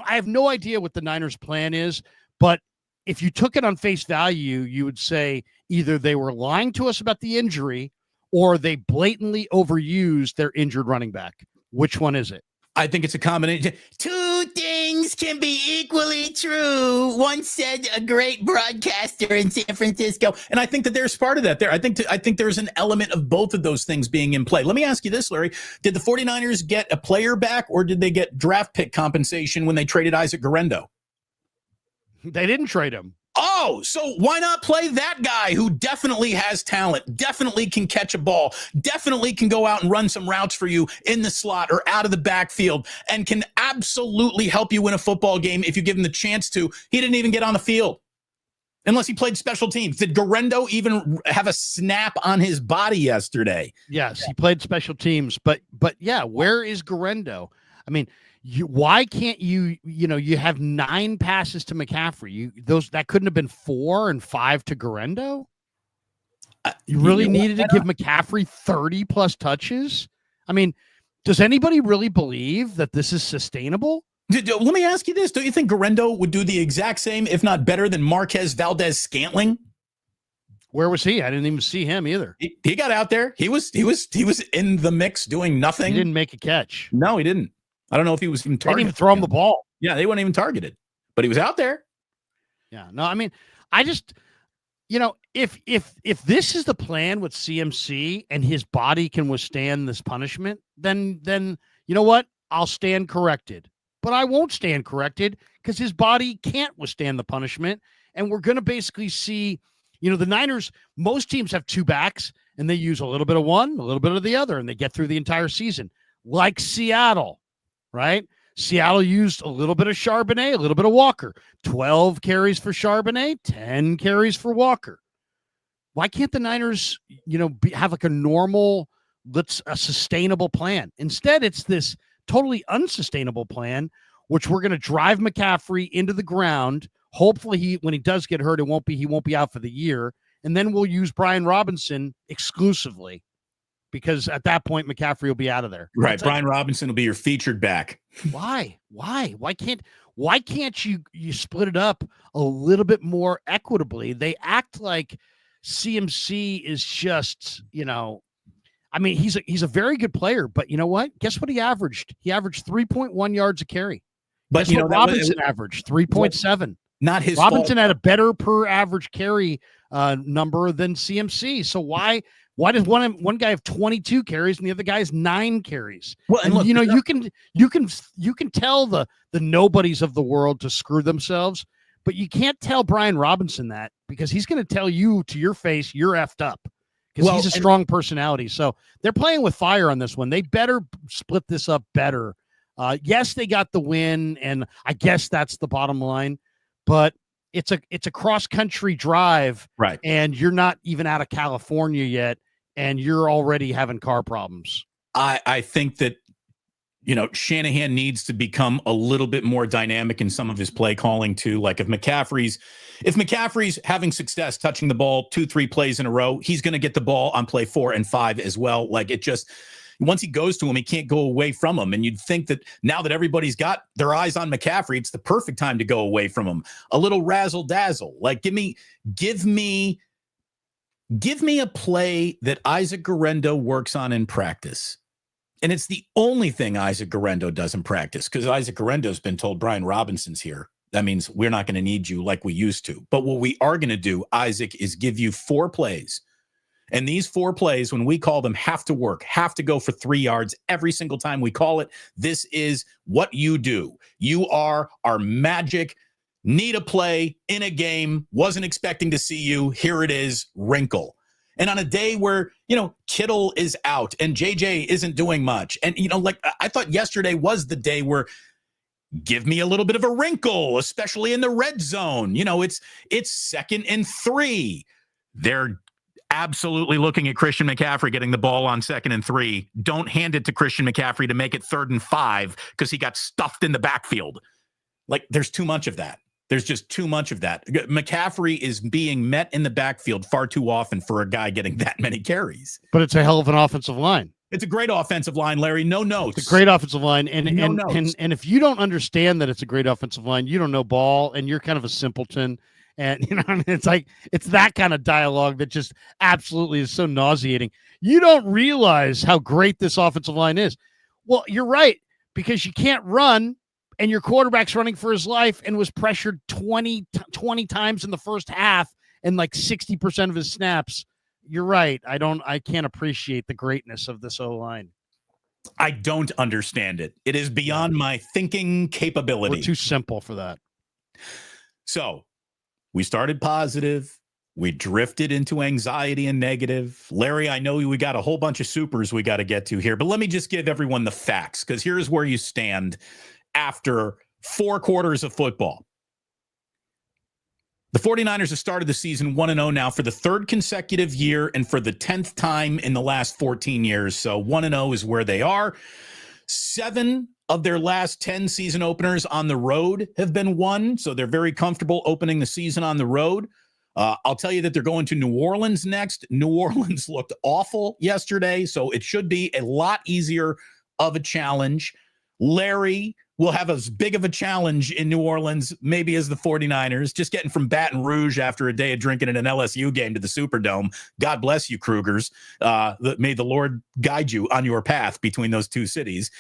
have no idea what the Niners plan is, but if you took it on face value, you would say either they were lying to us about the injury or they blatantly overused their injured running back. Which one is it? I think it's a combination. Toot, things can be equally true, once said a great broadcaster in San Francisco. And I think that there's part of that there. I think there's an element of both of those things being in play. Let me ask you this, Larry. Did the 49ers get a player back, or did they get draft pick compensation when they traded Isaac Guerrero? They didn't trade him. Oh, so why not play that guy who definitely has talent, definitely can catch a ball, definitely can go out and run some routes for you in the slot or out of the backfield, and can absolutely help you win a football game if you give him the chance to? He didn't even get on the field unless he played special teams. Did Guerrero even have a snap on his body yesterday? Yes, he played special teams, but yeah, where is Guerrero? I mean, why can't you have 9 passes to McCaffrey? That couldn't have been 4 and 5 to Guerrero. You really needed to give McCaffrey 30 plus touches. I mean, does anybody really believe that this is sustainable? Let me ask you this. Don't you think Guerrero would do the exact same, if not better, than Marquez Valdez-Scantling? Where was he? I didn't even see him either. He got out there. He was in the mix doing nothing. He didn't make a catch. No, he didn't. I don't know if he was even targeted. They didn't even throw him the ball. Yeah, they weren't even targeted, but he was out there. Yeah, no, I mean, I just, if this is the plan with CMC and his body can withstand this punishment, then you know what? I'll stand corrected. But I won't stand corrected because his body can't withstand the punishment. And we're going to basically see, the Niners, most teams have 2 backs and they use a little bit of one, a little bit of the other, and they get through the entire season. Like Seattle, right? Seattle used a little bit of Charbonnet, a little bit of Walker. 12 carries for Charbonnet, 10 carries for Walker. Why can't the Niners, have like a normal, a sustainable plan? Instead, it's this totally unsustainable plan, which we're going to drive McCaffrey into the ground. Hopefully, when he does get hurt, he won't be out for the year. And then we'll use Brian Robinson exclusively, because at that point, McCaffrey will be out of there. Right. Brian Robinson will be your featured back. Why can't you split it up a little bit more equitably? They act like CMC is just, I mean, he's a very good player, but you know what? Guess what he averaged? He averaged 3.1 yards a carry. But guess what Robinson averaged? 3.7. Not his Robinson fault. had a better per average carry number than CMC. So why does one guy have 22 carries and the other guy has 9 carries? Well, and look, you can tell the nobodies of the world to screw themselves, but you can't tell Brian Robinson that, because he's going to tell you to your face you're effed up, because he's a strong personality. So they're playing with fire on this one. They better split this up better. Yes, they got the win, and I guess that's the bottom line. But it's a cross country drive, right? And you're not even out of California yet, and you're already having car problems. I think that Shanahan needs to become a little bit more dynamic in some of his play calling too. Like if McCaffrey's having success touching the ball 2-3 plays in a row, he's going to get the ball on play 4 and 5 as well. Like it just, once he goes to him, he can't go away from him. And you'd think that now that everybody's got their eyes on McCaffrey, it's the perfect time to go away from him. A little razzle dazzle. Like give me a play that Isaac Guerrero works on in practice. And it's the only thing Isaac Guerrero does in practice, because Isaac Guerrero's been told Brian Robinson's here. That means we're not going to need you like we used to. But what we are going to do, Isaac, is give you 4 plays. And these 4 plays, when we call them, have to work, have to go for 3 yards every single time we call it. This is what you do. You are our magic. Need a play in a game. Wasn't expecting to see you. Here it is. Wrinkle. And on a day where, Kittle is out and JJ isn't doing much. And, I thought yesterday was the day where give me a little bit of a wrinkle, especially in the red zone. It's 2nd and 3. They're absolutely looking at Christian McCaffrey getting the ball on 2nd and 3. Don't hand it to Christian McCaffrey to make it 3rd and 5 because he got stuffed in the backfield. Like, there's too much of that. There's just too much of that. McCaffrey is being met in the backfield far too often for a guy getting that many carries. But it's a hell of an offensive line. It's a great offensive line, Larry. No notes. It's a great offensive line. And if you don't understand that it's a great offensive line, you don't know ball, and you're kind of a simpleton. And it's like, it's that kind of dialogue that just absolutely is so nauseating. You don't realize how great this offensive line is. Well, you're right, because you can't run. and your quarterback's running for his life and was pressured 20 times in the first half and like 60% of his snaps, you're right. I can't appreciate the greatness of this O-line. I don't understand it. It is beyond my thinking capability. We're too simple for that. So we started positive. We drifted into anxiety and negative. Larry, I know we got a whole bunch of supers we got to get to here, but let me just give everyone the facts, because here's where you stand after 4 quarters of football. The 49ers have started the season 1-0 now for the 3rd consecutive year and for the 10th time in the last 14 years. So 1-0 is where they are. 7 of their last 10 season openers on the road have been won. So they're very comfortable opening the season on the road. I'll tell you that they're going to New Orleans next. New Orleans looked awful yesterday, so it should be a lot easier of a challenge. Larry will have as big of a challenge in New Orleans, maybe as the 49ers, just getting from Baton Rouge after a day of drinking in an LSU game to the Superdome. God bless you, Krugers. May the Lord guide you on your path between those two cities.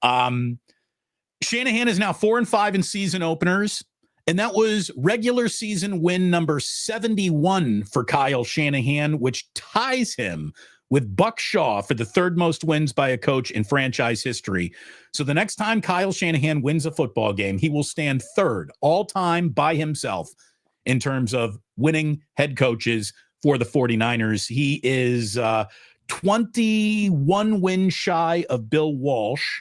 Shanahan is now 4-5 in season openers. And that was regular season win number 71 for Kyle Shanahan, which ties him with Buck Shaw for the 3rd most wins by a coach in franchise history. So the next time Kyle Shanahan wins a football game, he will stand 3rd all time by himself in terms of winning head coaches for the 49ers. He is 21 wins shy of Bill Walsh,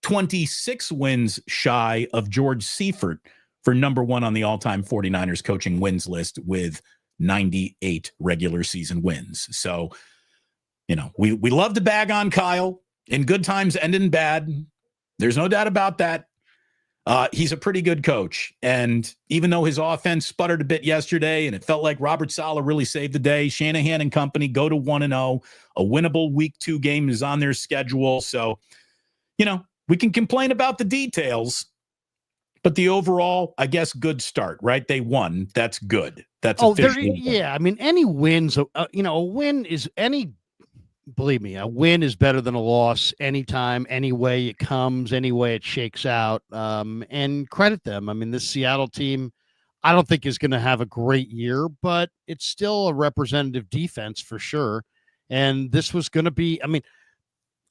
26 wins shy of George Seifert for number 1 on the all-time 49ers coaching wins list with 98 regular season wins. So, you know, we love to bag on Kyle in good times and in bad. There's no doubt about that. He's a pretty good coach. And even though his offense sputtered a bit yesterday and it felt like Robert Saleh really saved the day, Shanahan and company go to 1-0. A winnable week 2 game is on their schedule. So, you know, we can complain about the details, but the overall, I guess, good start, right? They won. That's good. That's yeah. I mean, any wins, a win is believe me, a win is better than a loss anytime, any way it comes, any way it shakes out. And credit them. I mean, this Seattle team, I don't think is going to have a great year, but it's still a representative defense for sure. And this was going to be, I mean,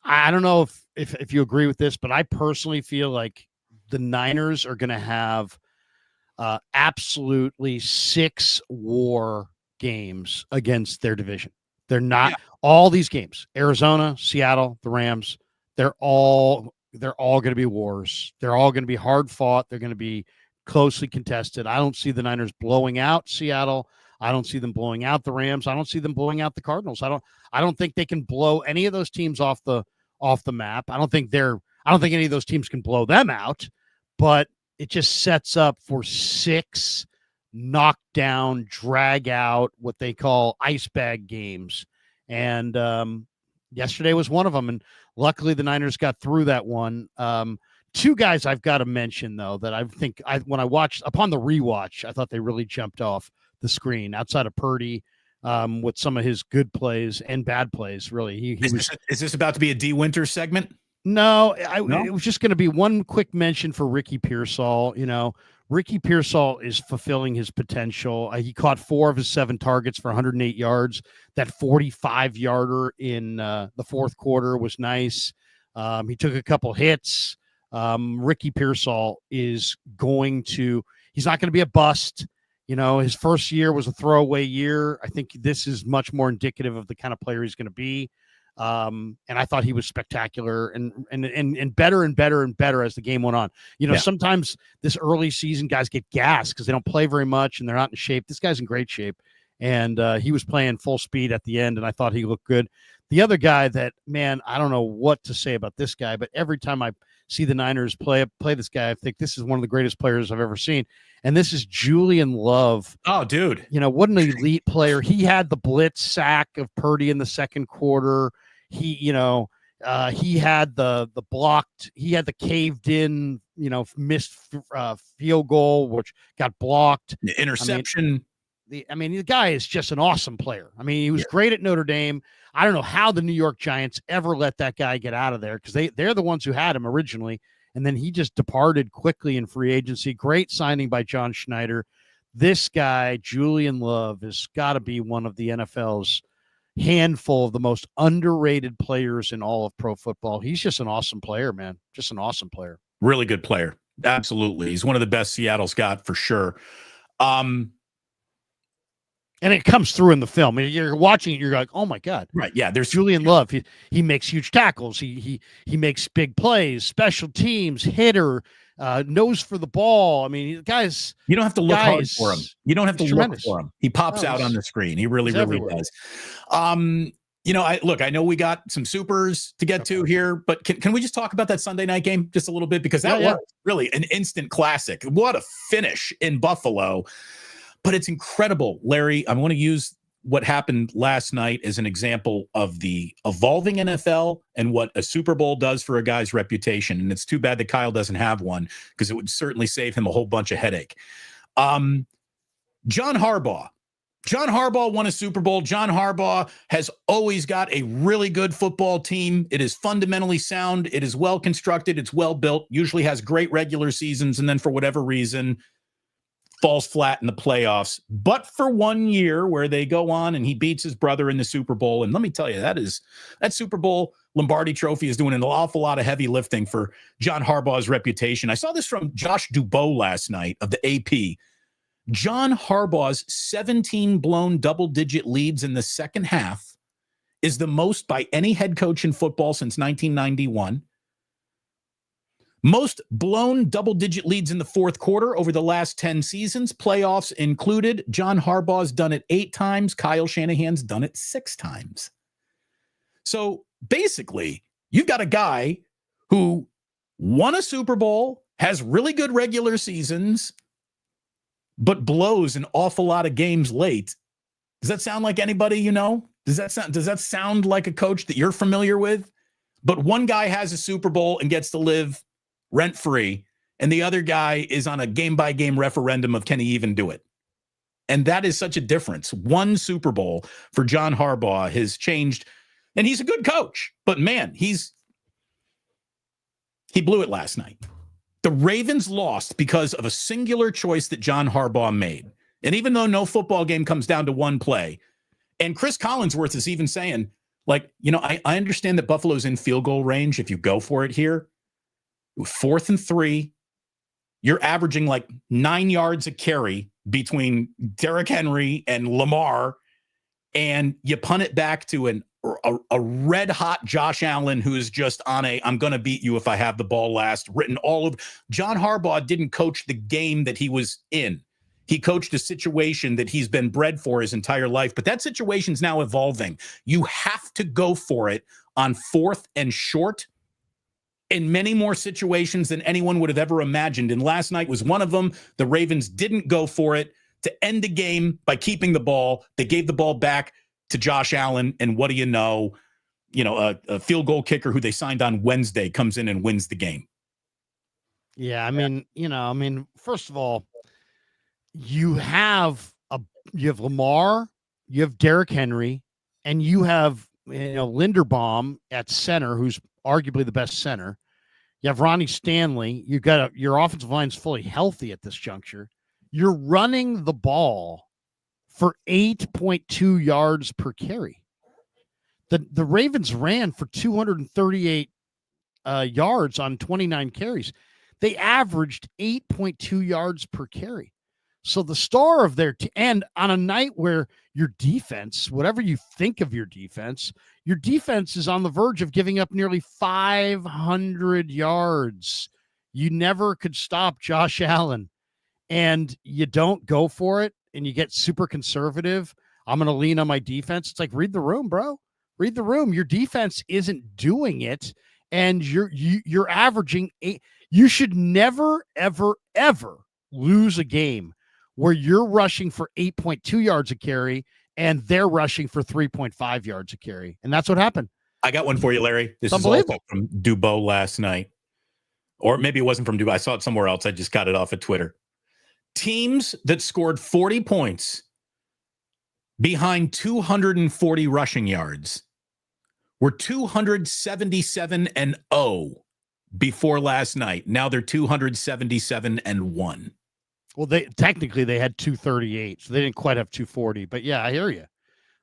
I don't know if you agree with this, but I personally feel like the Niners are going to have absolutely 6 war games against their division. They're not all these games. Arizona, Seattle, the Rams, they're all going to be wars. They're all going to be hard fought. They're going to be closely contested. I don't see the Niners blowing out Seattle. I don't see them blowing out the Rams. I don't see them blowing out the Cardinals. I don't think they can blow any of those teams off the map. I don't think any of those teams can blow them out. But it just sets up for 6 knockdown, drag out, what they call ice bag games. And yesterday was one of them. And luckily the Niners got through that one. 2 guys I've got to mention, though, that I think when I watched upon the rewatch, I thought they really jumped off the screen outside of Purdy with some of his good plays and bad plays. Really. Is this about to be a D Winter segment? No, it was just going to be one quick mention for Ricky Pearsall. You know, Ricky Pearsall is fulfilling his potential. He caught 4 of his 7 targets for 108 yards. That 45-yarder in the 4th quarter was nice. He took a couple hits. Ricky Pearsall he's not going to be a bust. You know, his first year was a throwaway year. I think this is much more indicative of the kind of player he's going to be. And I thought he was spectacular and better and better and better as the game went on. You know, sometimes this early season guys get gassed because they don't play very much and they're not in shape. This guy's in great shape. And he was playing full speed at the end, and I thought he looked good. The other guy that, man, I don't know what to say about this guy, but every time I see the Niners play this guy, I think this is one of the greatest players I've ever seen. And this is Julian Love. Oh, dude. You know, what an elite player. He had the blitz sack of Purdy in the 2nd quarter. He had the blocked, he had the caved in, missed field goal, which got blocked. The interception. The guy is just an awesome player. I mean, he was great at Notre Dame. I don't know how the New York Giants ever let that guy get out of there, because they're the ones who had him originally. and then he just departed quickly in free agency. Great signing by John Schneider. This guy, Julian Love, has got to be one of the NFL's handful of the most underrated players in all of pro football. He's just an awesome player, man. Just an awesome player. Really good player. Absolutely. He's one of the best Seattle's got for sure. And it comes through in the film. You're watching it, you're like, oh my God. Right. Yeah. There's Julian Love. He makes huge tackles. He makes big plays, special teams, hitter, nose for the ball. I mean, guys. You don't have to look hard for him. You don't have to look for him. He pops out on the screen. He really does. I know we got some supers to get to here, but can we just talk about that Sunday night game just a little bit? Because that was really an instant classic. What a finish in Buffalo. But it's incredible, Larry. I want to use what happened last night as an example of the evolving NFL and what a Super Bowl does for a guy's reputation. And it's too bad that Kyle doesn't have one, because it would certainly save him a whole bunch of headache. John Harbaugh. John Harbaugh won a Super Bowl. John Harbaugh has always got a really good football team. It is fundamentally sound. It is well constructed. It's well built, usually has great regular seasons, and then for whatever reason, falls flat in the playoffs. But for 1 year where they go on and he beats his brother in the Super Bowl. And let me tell you, that Super Bowl Lombardi trophy is doing an awful lot of heavy lifting for John Harbaugh's reputation. I saw this from Josh Dubow last night of the AP. John Harbaugh's 17 blown double-digit leads in the second half is the most by any head coach in football since 1991. Most blown double-digit leads in the fourth quarter over the last 10 seasons, playoffs included. John Harbaugh's done it 8 times. Kyle Shanahan's done it 6 times. So basically, you've got a guy who won a Super Bowl, has really good regular seasons, but blows an awful lot of games late. Does that sound like anybody you know? Does that sound like a coach that you're familiar with? But one guy has a Super Bowl and gets to live rent-free, and the other guy is on a game-by-game referendum of can he even do it? And that is such a difference. One Super Bowl for John Harbaugh has changed, and he's a good coach, but man, he blew it last night. The Ravens lost because of a singular choice that John Harbaugh made. And even though no football game comes down to one play, and Chris Collinsworth is even saying, I understand that Buffalo's in field goal range if you go for it here. 4th and 3, you're averaging 9 yards a carry between Derrick Henry and Lamar, and you punt it back to a red-hot Josh Allen who is just on I'm going to beat you if I have the ball last, John Harbaugh didn't coach the game that he was in. He coached a situation that he's been bred for his entire life, but that situation's now evolving. You have to go for it on 4th and short in many more situations than anyone would have ever imagined. And last night was one of them. The Ravens didn't go for it to end the game by keeping the ball. They gave the ball back to Josh Allen. And what do you know? A field goal kicker who they signed on Wednesday comes in and wins the game. Yeah. I mean, first of all, you have Lamar, you have Derrick Henry, and you have, Linderbaum at center, who's arguably the best center. You have Ronnie Stanley. You got your offensive line's fully healthy at this juncture. You're running the ball for 8.2 yards per carry. The Ravens ran for 238 yards on 29 carries. They averaged 8.2 yards per carry. So the star of their and on a night where your defense, whatever you think of your defense is on the verge of giving up nearly 500 yards. You never could stop Josh Allen, and you don't go for it, and you get super conservative. I'm going to lean on my defense. It's like, read the room, bro. Read the room. Your defense isn't doing it, and you're averaging 8. You should never, ever, ever lose a game where you're rushing for 8.2 yards a carry and they're rushing for 3.5 yards a carry. And that's what happened. I got one for you, Larry. This is also from Dubow last night. Or maybe it wasn't from Dubow. I saw it somewhere else. I just got it off of Twitter. Teams that scored 40 points behind 240 rushing yards were 277-0 before last night. Now they're 277-1. Well, they had 238, so they didn't quite have 240. But yeah, I hear you.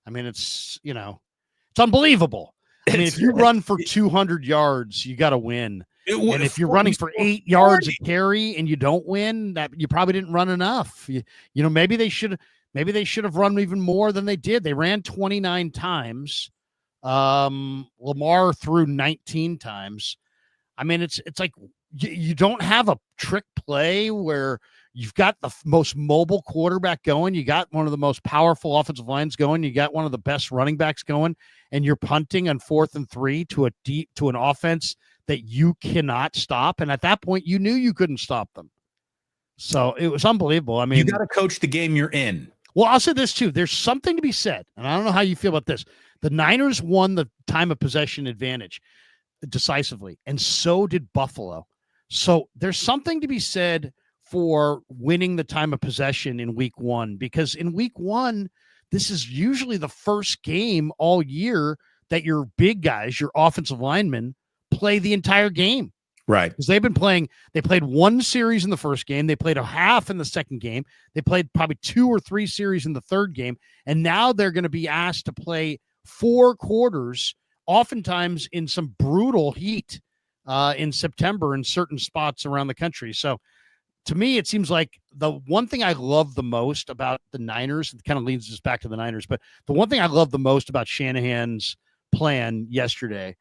I mean, it's unbelievable. I mean, if you run for 200 yards, you got to win. And if you're running for 8 yards a carry and you don't win, that you probably didn't run enough. Maybe they should have run even more than they did. They ran 29 times. Lamar threw 19 times. I mean, it's like you don't have a trick play where you've got the most mobile quarterback going. You got one of the most powerful offensive lines going. You got one of the best running backs going, and you're punting on 4th and 3 to an offense that you cannot stop. And at that point, you knew you couldn't stop them. So it was unbelievable. I mean, you got to coach the game you're in. Well, I'll say this too. There's something to be said, and I don't know how you feel about this. The Niners won the time of possession advantage decisively, and so did Buffalo. So there's something to be said for winning the time of possession in week 1, because in week 1, this is usually the first game all year that your big guys, your offensive linemen, play the entire game. Right. Because they played one series in the first game. They played a half in the second game. They played probably 2 or 3 series in the third game. And now they're going to be asked to play 4 quarters, oftentimes in some brutal heat in September in certain spots around the country. So to me, it seems like the one thing I love the most about the Niners, it kind of leads us back to the Niners, but the one thing I love the most about Shanahan's plan yesterday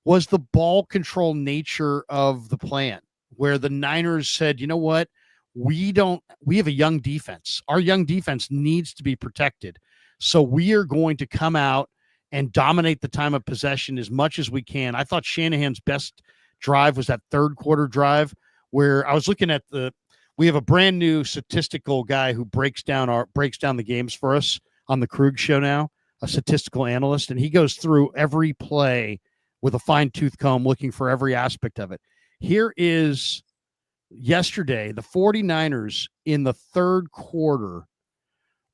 was the ball control nature of the plan, where the Niners said, you know what, we have a young defense. Our young defense needs to be protected. So we are going to come out and dominate the time of possession as much as we can. I thought Shanahan's best drive was that third quarter drive where I was looking at we have a brand new statistical guy who breaks down the games for us on the Krug show now, a statistical analyst, and he goes through every play with a fine-tooth comb looking for every aspect of it. Here is yesterday, the 49ers in the third quarter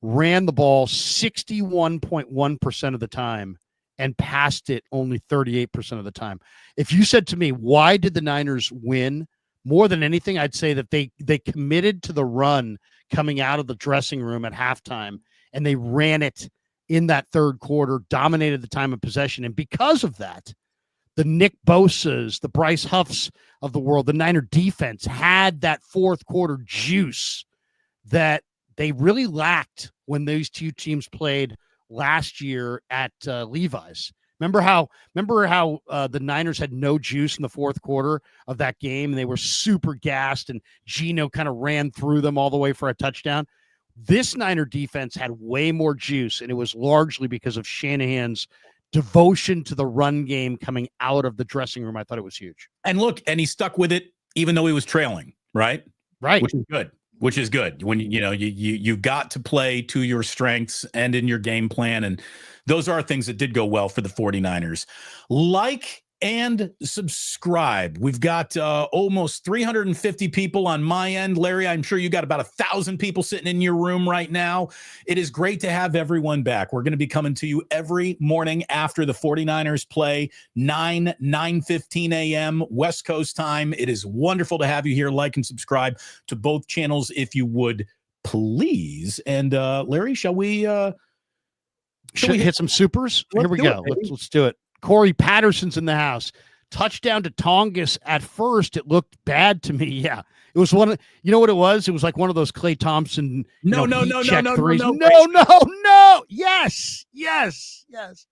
ran the ball 61.1% of the time and passed it only 38% of the time. If you said to me, why did the Niners win? More than anything, I'd say that they committed to the run coming out of the dressing room at halftime, and they ran it in that third quarter, dominated the time of possession. And because of that, the Nick Bosas, the Bryce Huffs of the world, the Niner defense had that fourth quarter juice that they really lacked when these two teams played last year at Levi's. Remember how the Niners had no juice in the fourth quarter of that game, and they were super gassed, and Geno kind of ran through them all the way for a touchdown? This Niner defense had way more juice, and it was largely because of Shanahan's devotion to the run game coming out of the dressing room. I thought it was huge. And look, and he stuck with it even though he was trailing, right? Right. Which is good. When you got to play to your strengths and in your game plan, and those are things that did go well for the 49ers. Like and subscribe. We've got almost 350 people on my end. Larry, I'm sure you got about 1,000 people sitting in your room right now. It is great to have everyone back. We're going to be coming to you every morning after the 49ers play, 9:15 a.m. West Coast time. It is wonderful to have you here. Like and subscribe to both channels if you would, please. And Larry, shall we hit some supers? Here we go. Let's do it. Corey Patterson's in the house. Touchdown to Tonges. At first, it looked bad to me. Yeah. It was one of, you know what it was? It was like one of those Klay Thompson. No. Yes. Says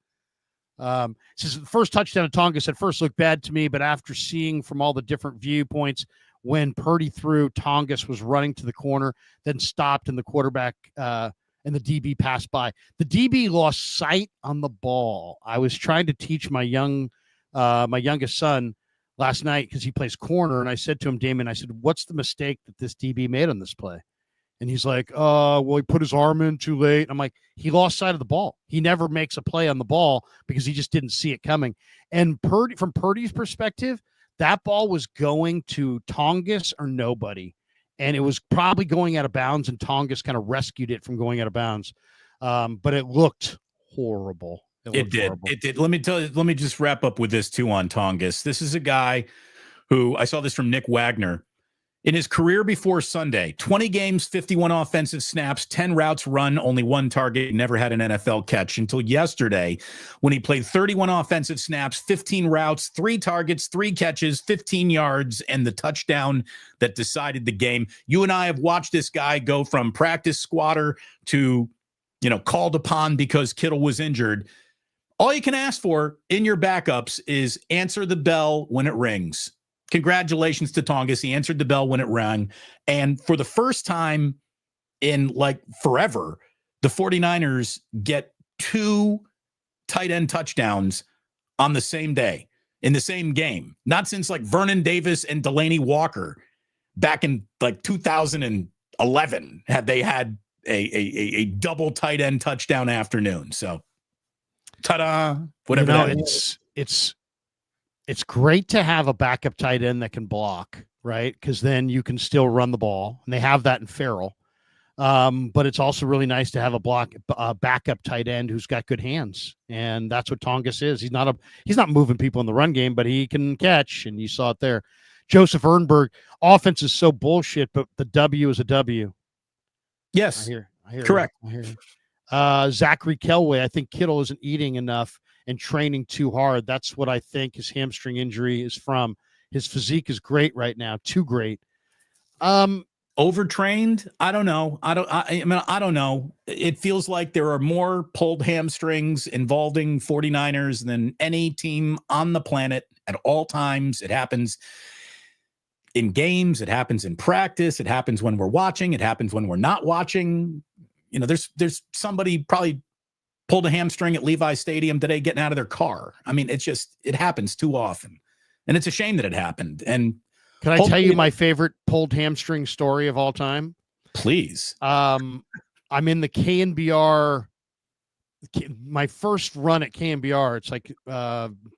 the first touchdown to Tonges at first looked bad to me, but after seeing from all the different viewpoints, when Purdy threw, Tonges was running to the corner, then stopped, and the quarterback, and the DB passed by. The DB lost sight on the ball. I was trying to teach my youngest son last night because he plays corner, and I said to him, Damon, I said, what's the mistake that this DB made on this play? And he's like, well, he put his arm in too late. I'm like, he lost sight of the ball. He never makes a play on the ball because he just didn't see it coming. And from Purdy's perspective, that ball was going to Tonges or nobody. And it was probably going out of bounds, and Tonges kind of rescued it from going out of bounds. But it looked horrible. It did. Let me just wrap up with this too on Tonges. This is a guy who I saw this from Nick Wagner. In his career before Sunday, 20 games, 51 offensive snaps, 10 routes run, only one target, never had an NFL catch until yesterday when he played 31 offensive snaps, 15 routes, 3 targets, 3 catches, 15 yards, and the touchdown that decided the game. You and I have watched this guy go from practice squatter to, called upon because Kittle was injured. All you can ask for in your backups is answer the bell when it rings. Congratulations to Tonges. He answered the bell when it rang. And for the first time in forever, the 49ers get 2 tight end touchdowns on the same day in the same game. Not since Vernon Davis and Delaney Walker back in 2011 had they had a double tight end touchdown afternoon. So ta-da, whatever that is. It's great to have a backup tight end that can block, right? Because then you can still run the ball, and they have that in Farrell. But it's also really nice to have a backup tight end who's got good hands, and that's what Tonges is. He's not moving people in the run game, but he can catch, and you saw it there. Joseph Ehrenberg, offense is so bullshit, but the W is a W. Yes, I hear correct. I hear Zachary Kelway, I think Kittle isn't eating enough and training too hard. That's what I think his hamstring injury is from. His physique is great right now, too great. Overtrained? I don't know. I don't know. It feels like there are more pulled hamstrings involving 49ers than any team on the planet at all times. It happens in games. It happens in practice. It happens when we're watching. It happens when we're not watching. There's somebody probably pulled a hamstring at Levi Stadium today getting out of their car. I mean, it happens too often. And it's a shame that it happened. And can I tell you my favorite pulled hamstring story of all time? Please. I'm in the KNBR, my first run at KNBR. It's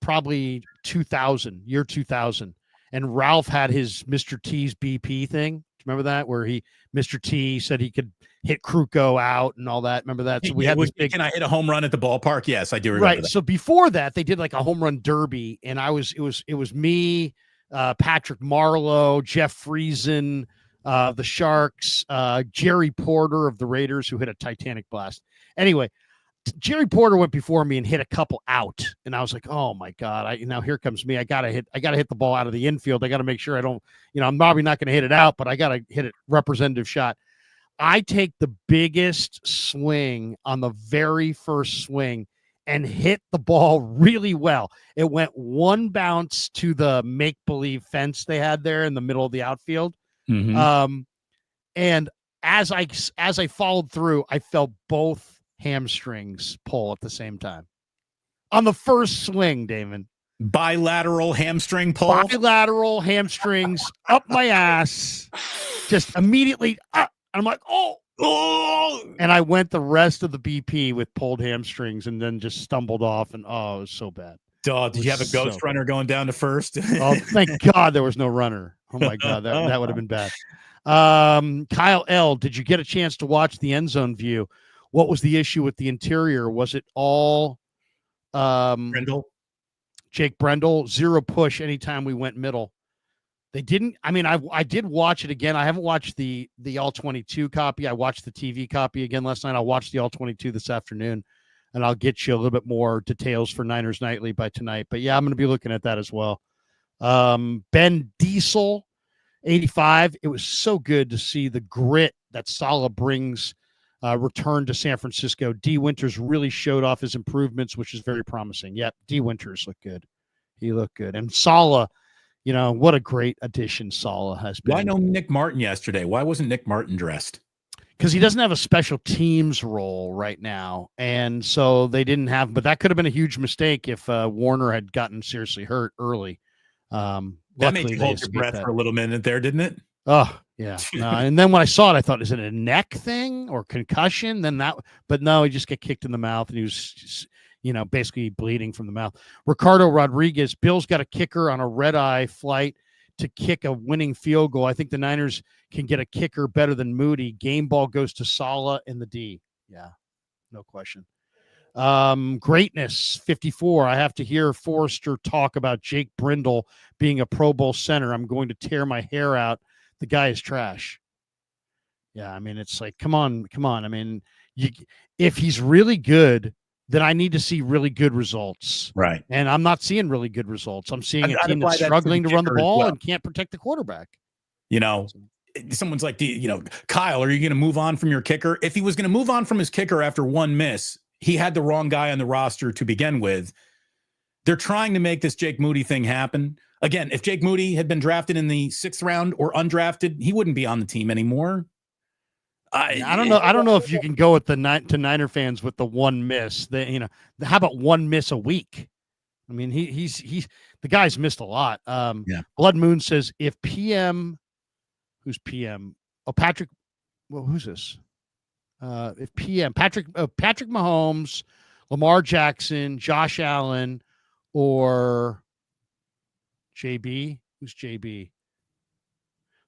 probably 2000, year 2000. And Ralph had his Mr. T's BP thing. Do you remember that? Where Mr. T said he could hit Kruko out and all that. Remember that? So we had this big. Can I hit a home run at the ballpark? Yes, I do remember that. So before that, they did a home run derby, and it was me, Patrick Marlowe, Jeff Friesen, the Sharks, Jerry Porter of the Raiders, who hit a Titanic blast. Anyway, Jerry Porter went before me and hit a couple out, and I was like, "Oh my god!" Now here comes me. I gotta hit the ball out of the infield. I gotta make sure I don't. I'm probably not gonna hit it out, but I gotta hit it representative shot. I take the biggest swing on the very first swing and hit the ball really well. It went one bounce to the make-believe fence they had there in the middle of the outfield. Mm-hmm. And as I followed through, I felt both hamstrings pull at the same time. On the first swing, Damon. Bilateral hamstring pull? Bilateral hamstrings up my ass. Just immediately I'm like, oh, and I went the rest of the BP with pulled hamstrings and then just stumbled off. And it was so bad. Did you have a ghost runner going down to first? Oh, thank God there was no runner. Oh my God, that would have been bad. Kyle L., did you get a chance to watch the end zone view? What was the issue with the interior? Was it all Brendel? Jake Brendel, 0 push anytime we went middle. They didn't. I mean, I did watch it again. I haven't watched the all 22 copy. I watched the TV copy again last night. I'll watch the all 22 this afternoon, and I'll get you a little bit more details for Niners Nightly by tonight. But yeah, I'm going to be looking at that as well. Ben Diesel, 85. It was so good to see the grit that Saleh brings. Return to San Francisco. D. Winters really showed off his improvements, which is very promising. Yep, D. Winters looked good. He looked good, and Saleh. What a great addition Saleh has been. Why no Nick Martin yesterday? Why wasn't Nick Martin dressed? Because he doesn't have a special teams role right now. And so they didn't have, but that could have been a huge mistake if Warner had gotten seriously hurt early. That made you hold your breath for a little minute there, didn't it? Oh, yeah. And then when I saw it, I thought, is it a neck thing or concussion? But no, he just got kicked in the mouth and he was just, basically bleeding from the mouth. Ricardo Rodriguez, Bill's got a kicker on a red-eye flight to kick a winning field goal. I think the Niners can get a kicker better than Moody. Game ball goes to Saleh in the D. Yeah, no question. Greatness 54. I have to hear Forrester talk about Jake Brindle being a Pro Bowl center. I'm going to tear my hair out. The guy is trash. Yeah, I mean, it's like, come on. I mean, if he's really good, then I need to see really good results. Right. And I'm not seeing really good results. I'm seeing a team that's struggling to run the ball and can't protect the quarterback. Someone's like, Kyle, are you going to move on from your kicker? If he was going to move on from his kicker after one miss, he had the wrong guy on the roster to begin with. They're trying to make this Jake Moody thing happen. Again, if Jake Moody had been drafted in the 6th round or undrafted, he wouldn't be on the team anymore. I don't know. I don't know if you can go with the Niner fans with the one miss. How about one miss a week? I mean, he's the guy's missed a lot. Blood Moon says if PM, who's PM? Oh, Patrick. Well, who's this? If PM Patrick Mahomes, Lamar Jackson, Josh Allen, or JB. Who's JB?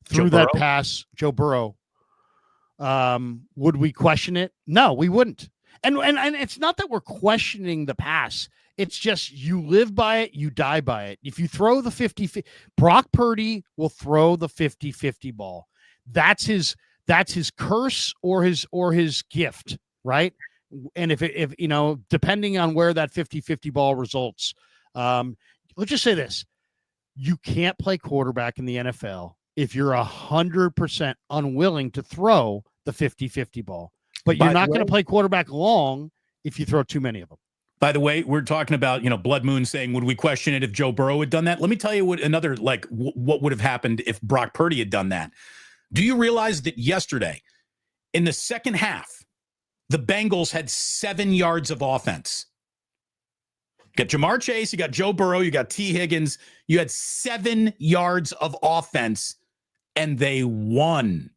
Through that pass, Joe Burrow. Would we question it? No, we wouldn't. And it's not that we're questioning the pass. It's just you live by it, you die by it. If you throw the 50, Brock Purdy will throw the 50-50 ball. That's his curse or his gift, right? And if depending on where that 50-50 ball results, let's just say this. You can't play quarterback in the NFL if you're 100% unwilling to throw the 50-50 ball. But you're not going to play quarterback long if you throw too many of them. By the way, we're talking about, Blood Moon saying, would we question it if Joe Burrow had done that? Let me tell you what would have happened if Brock Purdy had done that. Do you realize that yesterday, in the second half, the Bengals had 7 yards of offense? You got Jamar Chase, you got Joe Burrow, you got T. Higgins. You had 7 yards of offense, and they won.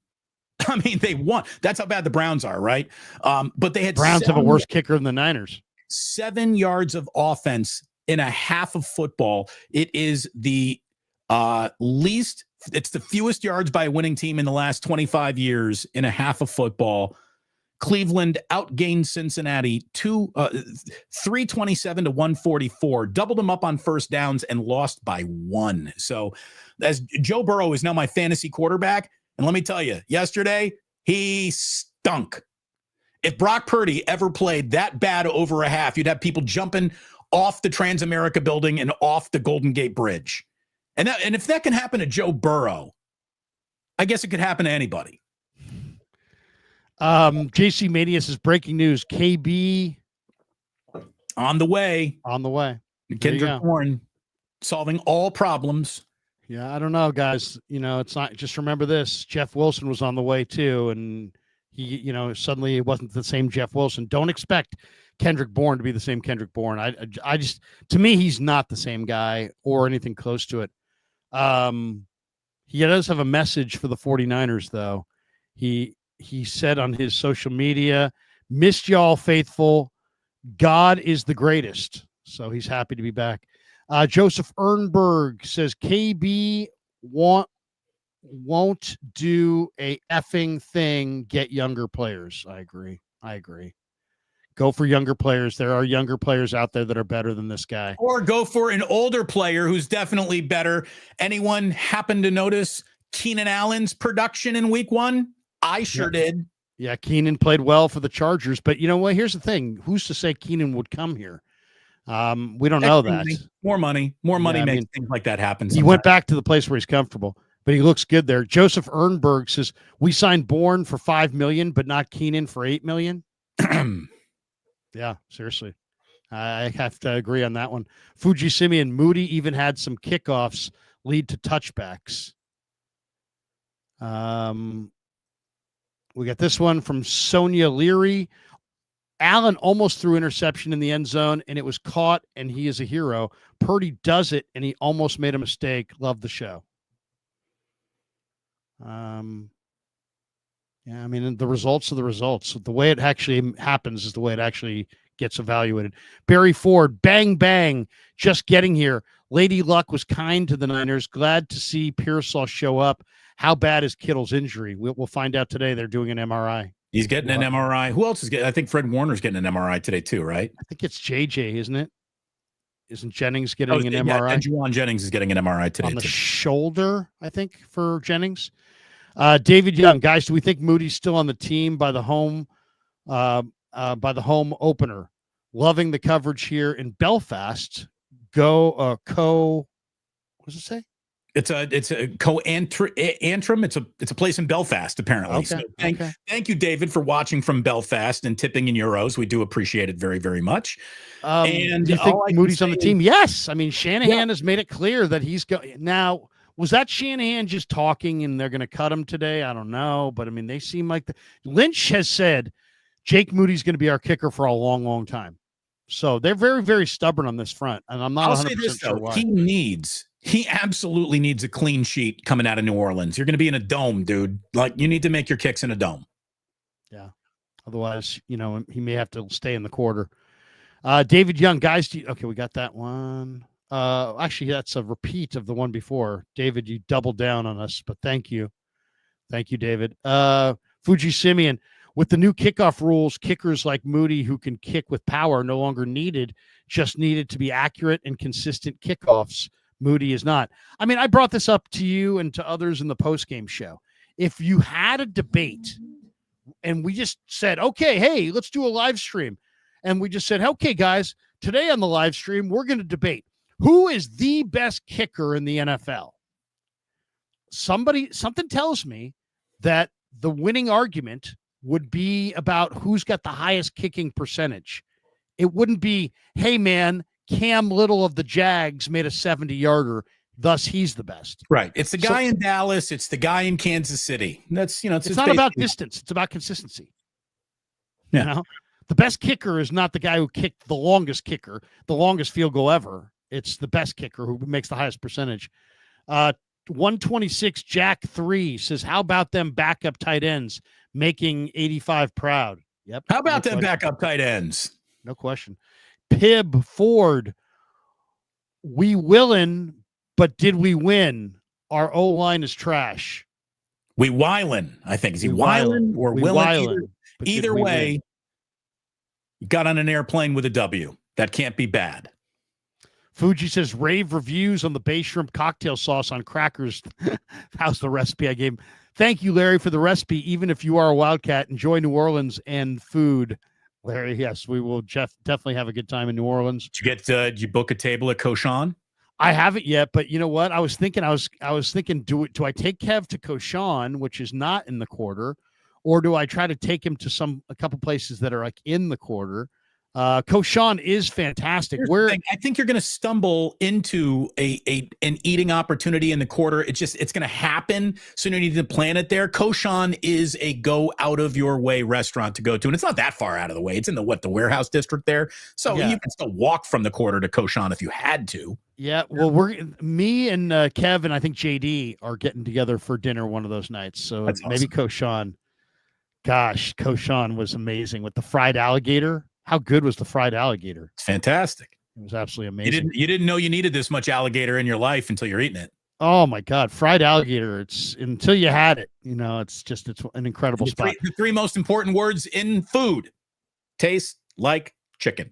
I mean, they won. That's how bad the Browns are, right? But they had Browns have a worse kicker than the Niners. 7 yards of offense in a half of football. It is the least. It's the fewest yards by a winning team in the last 25 years in a half of football. Cleveland outgained Cincinnati 327 to 144, doubled them up on first downs and lost by 1. So as Joe Burrow is now my fantasy quarterback, and let me tell you, yesterday he stunk. If Brock Purdy ever played that bad over a half, you'd have people jumping off the Transamerica building and off the Golden Gate Bridge. And if that can happen to Joe Burrow, I guess it could happen to anybody. JC Mania says breaking news. KB on the way. Kendrick Bourne solving all problems. Yeah, I don't know, guys. It's not. Just remember this: Jeff Wilson was on the way too, and he, suddenly it wasn't the same Jeff Wilson. Don't expect Kendrick Bourne to be the same Kendrick Bourne. I just, to me, he's not the same guy or anything close to it. He does have a message for the 49ers, though. He said on his social media, "Missed y'all, faithful. God is the greatest." So he's happy to be back. Joseph Ernberg says KB won't do a effing thing. Get younger players. I agree. Go for younger players. There are younger players out there that are better than this guy. Or go for an older player who's definitely better. Anyone happen to notice Keenan Allen's production in week 1? I sure did. Yeah, Keenan played well for the Chargers, but you know what? Here's the thing. Who's to say Keenan would come here? We don't know that. More money makes things like that happen. He went back to the place where he's comfortable, but he looks good there. Joseph Ernberg says, we signed Bourne for $5 million, but not Keenan for $8 million. Yeah, seriously. I have to agree on that one. Fuji Simeon, Moody even had some kickoffs lead to touchbacks. We got this one from Sonia Leary. Allen almost threw interception in the end zone, and it was caught, and he is a hero. Purdy does it, and he almost made a mistake. Love the show. Yeah, I mean, the results are the results. The way it actually happens is the way it actually gets evaluated. Barry Ford, bang, bang, just getting here. Lady Luck was kind to the Niners. Glad to see Pearsall show up. How bad is Kittle's injury? We'll find out today. They're doing an MRI. He's getting an MRI. Who else is getting? I think Fred Warner's getting an MRI today too, right? I think it's JJ, isn't it? Isn't Jennings getting an MRI? And Juwan Jennings is getting an MRI today on the shoulder, I think, for Jennings. David Young, guys, do we think Moody's still on the team by the home opener? Loving the coverage here in Belfast. What does it say? It's a Antrim. It's a place in Belfast, apparently. Okay. So thank you, David, for watching from Belfast and tipping in euros. We do appreciate it very, very much. And do you think Moody's on the team? Yes. I mean, Shanahan has made it clear that he's going. Now, was that Shanahan just talking and they're going to cut him today? I don't know. But, I mean, they seem like Lynch has said Jake Moody's going to be our kicker for a long, long time. So they're very, very stubborn on this front. And I'm not 100% sure why. He absolutely needs a clean sheet coming out of New Orleans. You're going to be in a dome, dude. Like, you need to make your kicks in a dome. Yeah. Otherwise, he may have to stay in the quarter. David Young, guys. Okay, we got that one. Actually, that's a repeat of the one before. David, you doubled down on us, but thank you. Thank you, David. Fuji Simeon, with the new kickoff rules, kickers like Moody who can kick with power are no longer needed, just needed to be accurate and consistent kickoffs. Moody is not. I mean, I brought this up to you and to others in the postgame show. If you had a debate and we just said, okay, hey, let's do a live stream. And we just said, okay, guys, today on the live stream, we're going to debate who is the best kicker in the NFL. Something tells me that the winning argument would be about who's got the highest kicking percentage. It wouldn't be, hey, man, Cam Little of the Jags made a 70-yarder, thus he's the best. Right. It's the guy in Dallas. It's the guy in Kansas City. That's, it's not about distance. It's about consistency. Yeah. The best kicker is not the guy who kicked the longest kicker, the longest field goal ever. It's the best kicker who makes the highest percentage. 126 Jack 3 says, how about them backup tight ends making 85 proud? Yep. How about them backup tight ends? No question. Pib Ford, we willin', but did we win? Our O-line is trash. We whilin', I think. Is he whilin' or willing? Either way, you got on an airplane with a W. That can't be bad. Fuji says, rave reviews on the bay shrimp cocktail sauce on crackers. How's the recipe I gave him? Thank you, Larry, for the recipe. Even if you are a Wildcat, enjoy New Orleans and food. Larry, yes, we will definitely have a good time in New Orleans. Did you book a table at Cochon? I haven't yet, but you know what? I was thinking, do I take Kev to Cochon, which is not in the quarter, or do I try to take him to a couple places that are like in the quarter? Cochon is fantastic. I think you're going to stumble into an eating opportunity in the quarter. It's going to happen. So you need to plan it there. Cochon is a go out of your way restaurant to go to. And it's not that far out of the way. It's in the warehouse district there. So you can still walk from the quarter to Cochon if you had to. Yeah. Well, me and Kev and I think JD are getting together for dinner one of those nights. So maybe Cochon. Gosh, Cochon was amazing with the fried alligator. How good was the fried alligator? It's fantastic. It was absolutely amazing. You didn't know you needed this much alligator in your life until you're eating it. Oh my God. Fried alligator. It's until you had it, it's an incredible spot. The three most important words in food: taste like chicken.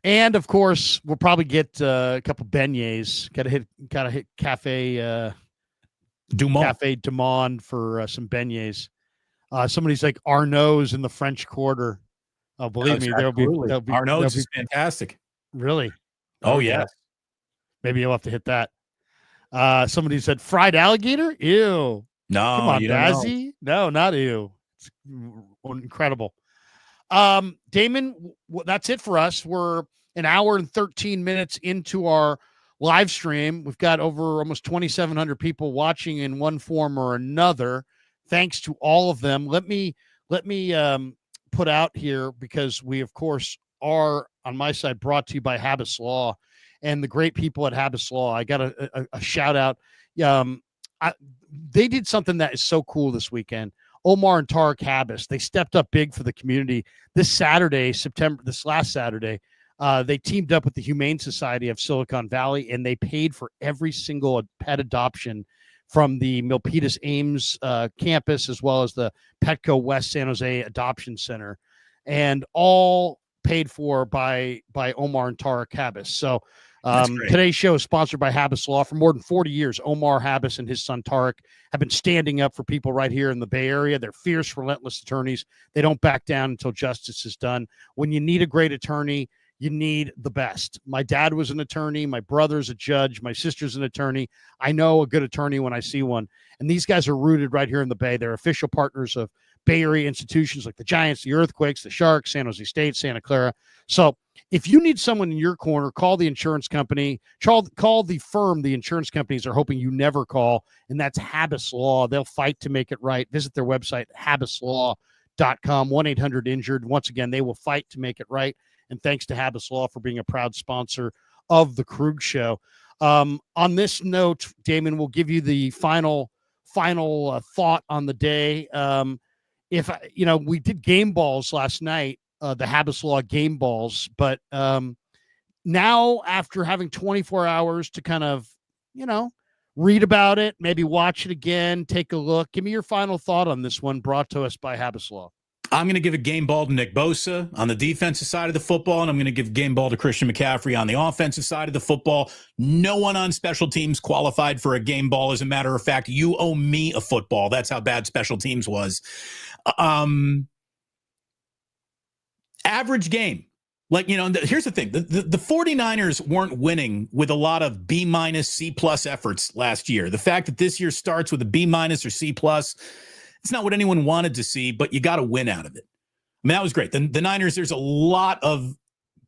And of course, we'll probably get a couple beignets. Gotta hit Cafe Dumont for some beignets. Somebody's like Arnaud's in the French Quarter. Oh, believe me, there'll be Arnaud's is fantastic. Really? Oh, yeah. Maybe you'll have to hit that. Somebody said fried alligator. Ew. No, come on, Bazzy. No, not ew. It's incredible. Damon, that's it for us. We're an hour and 13 minutes into our live stream. We've got over almost 2,700 people watching in one form or another. Thanks to all of them. Let me put out here, because we of course are on my side brought to you by Habbas Law and the great people at Habbas Law. I got a shout out. They did something that is so cool this weekend. Omar and Tarek Habbas, they stepped up big for the community this last Saturday. They teamed up with the Humane Society of Silicon Valley, and they paid for every single pet adoption from the Milpitas Ames campus, as well as the Petco West San Jose Adoption Center, and all paid for by Omar and Tariq Habbas. So today's show is sponsored by Habbas Law. For more than 40 years, Omar Habbas and his son Tariq have been standing up for people right here in the Bay Area. They're fierce, relentless attorneys. They don't back down until justice is done. When you need a great attorney, you need the best. My dad was an attorney. My brother's a judge. My sister's an attorney. I know a good attorney when I see one. And these guys are rooted right here in the Bay. They're official partners of Bay Area institutions like the Giants, the Earthquakes, the Sharks, San Jose State, Santa Clara. So if you need someone in your corner, call the insurance company. Call the firm the insurance companies are hoping you never call, and that's Habbas Law. They'll fight to make it right. Visit their website, habbaslaw.com, 1-800-INJURED. Once again, they will fight to make it right. And thanks to Habbas Law for being a proud sponsor of the Krug Show. On this note, Damon, we'll give you the final thought on the day. We did game balls last night, the Habbas Law game balls, but now after having 24 hours to kind of, read about it, maybe watch it again, take a look, give me your final thought on this one, brought to us by Habbas Law. I'm going to give a game ball to Nick Bosa on the defensive side of the football, and I'm going to give a game ball to Christian McCaffrey on the offensive side of the football. No one on special teams qualified for a game ball. As a matter of fact, you owe me a football. That's how bad special teams was. Average game. Here's the thing. The 49ers weren't winning with a lot of B-, C+ efforts last year. The fact that this year starts with a B- or C+, it's not what anyone wanted to see, but you got to win out of it. I mean, that was great. The Niners, there's a lot of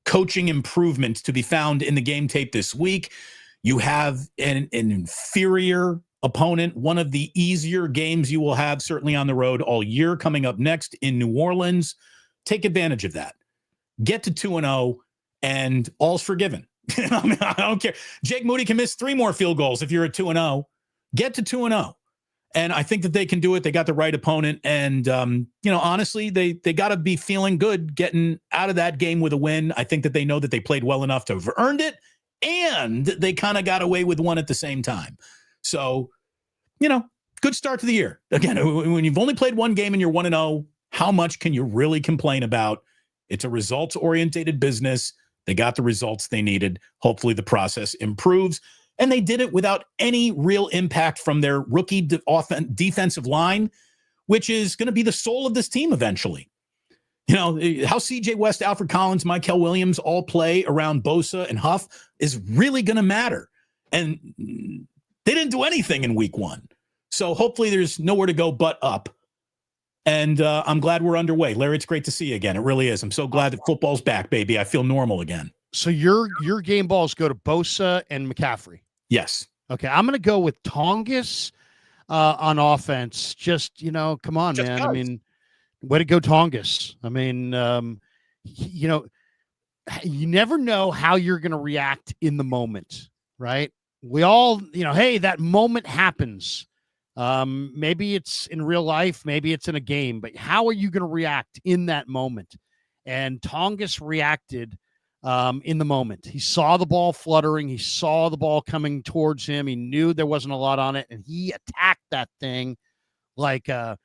coaching improvements to be found in the game tape this week. You have an inferior opponent, one of the easier games you will have certainly on the road all year coming up next in New Orleans. Take advantage of that. Get to 2-0 and all's forgiven. I don't care. Jake Moody can miss 3 more field goals if you're at 2-0. Get to 2-0. And I think that they can do it. They got the right opponent. And, honestly, they got to be feeling good getting out of that game with a win. I think that they know that they played well enough to have earned it. And they kind of got away with one at the same time. So, good start to the year. Again, when you've only played one game and you're 1-0, how much can you really complain about? It's a results-oriented business. They got the results they needed. Hopefully the process improves. And they did it without any real impact from their rookie defensive line, which is going to be the soul of this team eventually. How C.J. West, Alfred Collins, Michael Williams all play around Bosa and Huff is really going to matter. And they didn't do anything in week 1. So hopefully there's nowhere to go but up. And I'm glad we're underway. Larry, it's great to see you again. It really is. I'm so glad that football's back, baby. I feel normal again. So your game balls go to Bosa and McCaffrey. Yes. Okay, I'm going to go with Tonges on offense. Just, come on, man. I mean, way to go, Tonges. I mean, you never know how you're going to react in the moment, right? We all, hey, that moment happens. Maybe it's in real life, maybe it's in a game, but how are you going to react in that moment? And Tonges reacted in the moment. He saw the ball fluttering. He saw the ball coming towards him. He knew there wasn't a lot on it, and he attacked that thing like a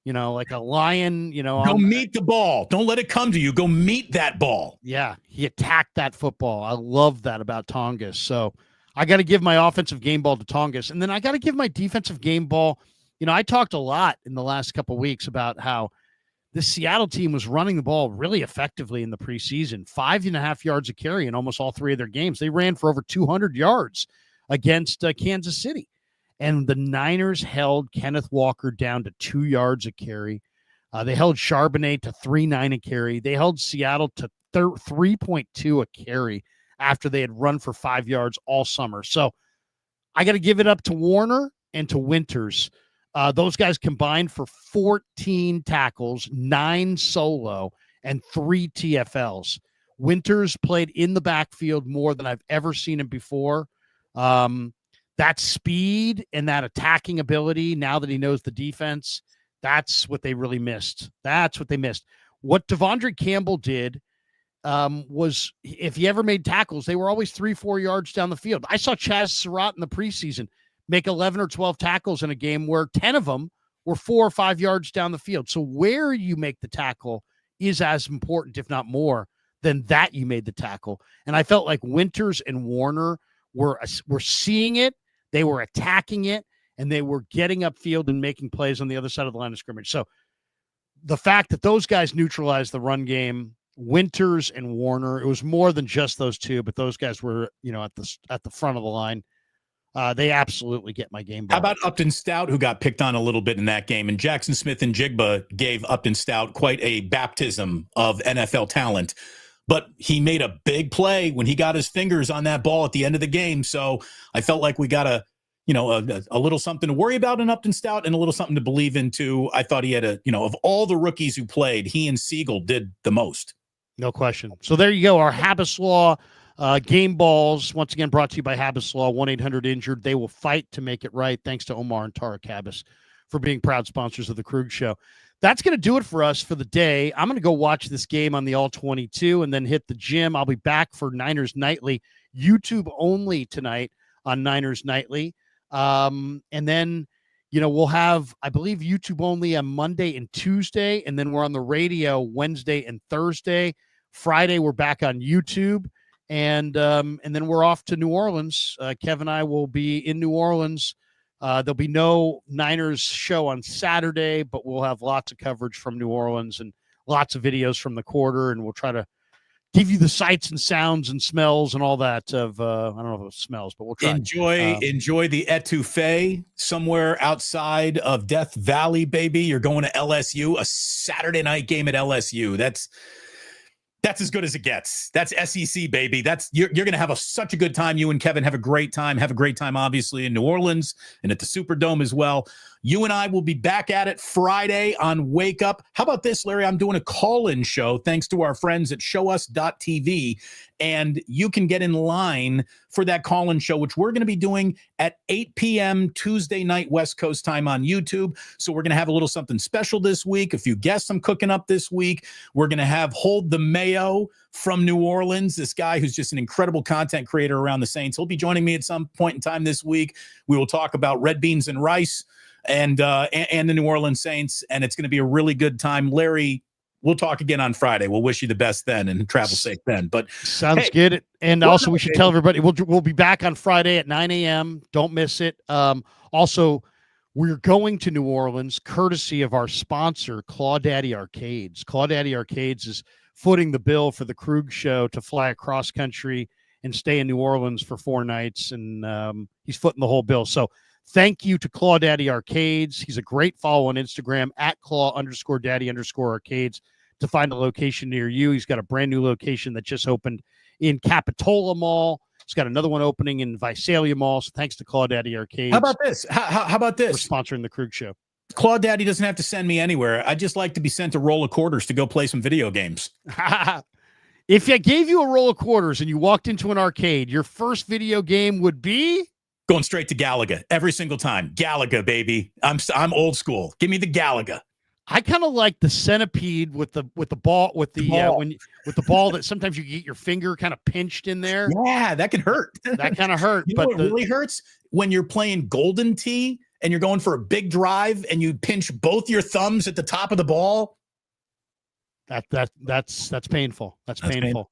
lion. Go meet the ball. Don't let it come to you. Go meet that ball. Yeah, he attacked that football. I love that about Tonges. So I got to give my offensive game ball to Tonges, and then I got to give my defensive game ball. I talked a lot in the last couple of weeks about how the Seattle team was running the ball really effectively in the preseason, 5.5 yards a carry in almost all 3 of their games. They ran for over 200 yards against Kansas City. And the Niners held Kenneth Walker down to 2 yards a carry. They held Charbonnet to 3.9 a carry. They held Seattle to 3.2 a carry after they had run for 5 yards all summer. So I got to give it up to Warner and to Winters. Those guys combined for 14 tackles, 9 solo, and 3 TFLs. Winters played in the backfield more than I've ever seen him before. That speed and that attacking ability, now that he knows the defense, that's what they really missed. That's what they missed. What Devondre Campbell did was, if he ever made tackles, they were always 3-4 yards down the field. I saw Chaz Surratt in the preseason make 11 or 12 tackles in a game where 10 of them were 4 or 5 yards down the field. So where you make the tackle is as important, if not more, than that you made the tackle. And I felt like Winters and Warner were seeing it, they were attacking it, and they were getting upfield and making plays on the other side of the line of scrimmage. So the fact that those guys neutralized the run game, Winters and Warner, it was more than just those two, but those guys were, at the front of the line. They absolutely get my game ball. How about Upton Stout, who got picked on a little bit in that game? And Jackson Smith and Jigba gave Upton Stout quite a baptism of NFL talent. But he made a big play when he got his fingers on that ball at the end of the game. So I felt like we got a little something to worry about in Upton Stout and a little something to believe in too. I thought he had of all the rookies who played, he and Siegel did the most. No question. So there you go. Our Habbas Law game balls, once again, brought to you by Habbas Law, 1-800-INJURED. They will fight to make it right. Thanks to Omar and Tarek Habbas for being proud sponsors of the Krug Show. That's going to do it for us for the day. I'm going to go watch this game on the All-22 and then hit the gym. I'll be back for Niners Nightly, YouTube only tonight on Niners Nightly. And then, we'll have, I believe, YouTube only on Monday and Tuesday, and then we're on the radio Wednesday and Thursday. Friday, we're back on YouTube, and then we're off to New Orleans. Kev and I will be in New Orleans. There'll be no Niners show on Saturday, but we'll have lots of coverage from New Orleans and lots of videos from the quarter, and we'll try to give you the sights and sounds and smells and all that of I don't know if it smells, but we'll try. Enjoy the etouffee somewhere outside of Death Valley, baby. You're going to LSU, a Saturday night game at LSU. That's as good as it gets. That's SEC, baby. You're going to have such a good time. You and Kevin have a great time. Have a great time, obviously, in New Orleans and at the Superdome as well. You and I will be back at it Friday on Wake Up. How about this, Larry? I'm doing a call-in show thanks to our friends at showus.tv, and you can get in line for that call-in show, which we're going to be doing at 8 p.m. Tuesday night West Coast time on YouTube. So we're going to have a little something special this week. A few guests I'm cooking up this week. We're going to have Hold the Mayo from New Orleans, this guy who's just an incredible content creator around the Saints. He'll be joining me at some point in time this week. We will talk about red beans and rice and the New Orleans Saints, and it's going to be a really good time. Larry, we'll talk again on Friday. We'll wish you the best then and travel safe then. But sounds good. And also, we should tell everybody we'll be back on Friday at 9 a.m. Don't miss it. Also, we're going to New Orleans courtesy of our sponsor, Clawdaddy Arcades. Clawdaddy Arcades is footing the bill for the Krug Show to fly across country and stay in New Orleans for 4 nights, and he's footing the whole bill. So thank you to Clawdaddy Arcades. He's a great follow on Instagram at Claw_Daddy_Arcades to find a location near you. He's got a brand new location that just opened in Capitola Mall. He's got another one opening in Visalia Mall. So thanks to Clawdaddy Arcades. How about this? How about this? For sponsoring the Krug Show. Clawdaddy doesn't have to send me anywhere. I just like to be sent a roll of quarters to go play some video games. If I gave you a roll of quarters and you walked into an arcade, your first video game would be? Going straight to Galaga every single time. Galaga, baby. I'm old school. Give me the Galaga. I kind of like the centipede with the ball with the ball that sometimes you get your finger kind of pinched in there. Yeah, that can hurt. That kind of hurt. But what really hurts when you're playing Golden Tee and you're going for a big drive and you pinch both your thumbs at the top of the ball. That's painful. That's painful.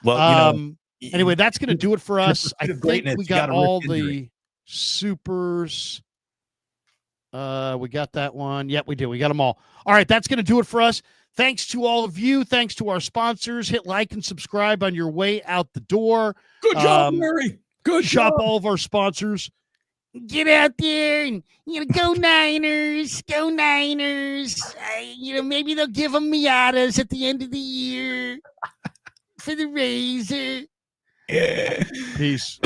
Well, anyway, that's going to do it for us. I think we got all the supers. We got that one. Yep, we do. We got them all. All right, that's going to do it for us. Thanks to all of you. Thanks to our sponsors. Hit like and subscribe on your way out the door. Good job, Mary. Good job. Shop all of our sponsors. Get out there and go Niners. Go Niners. Maybe they'll give them Miatas at the end of the year for the razor. Yeah. Peace.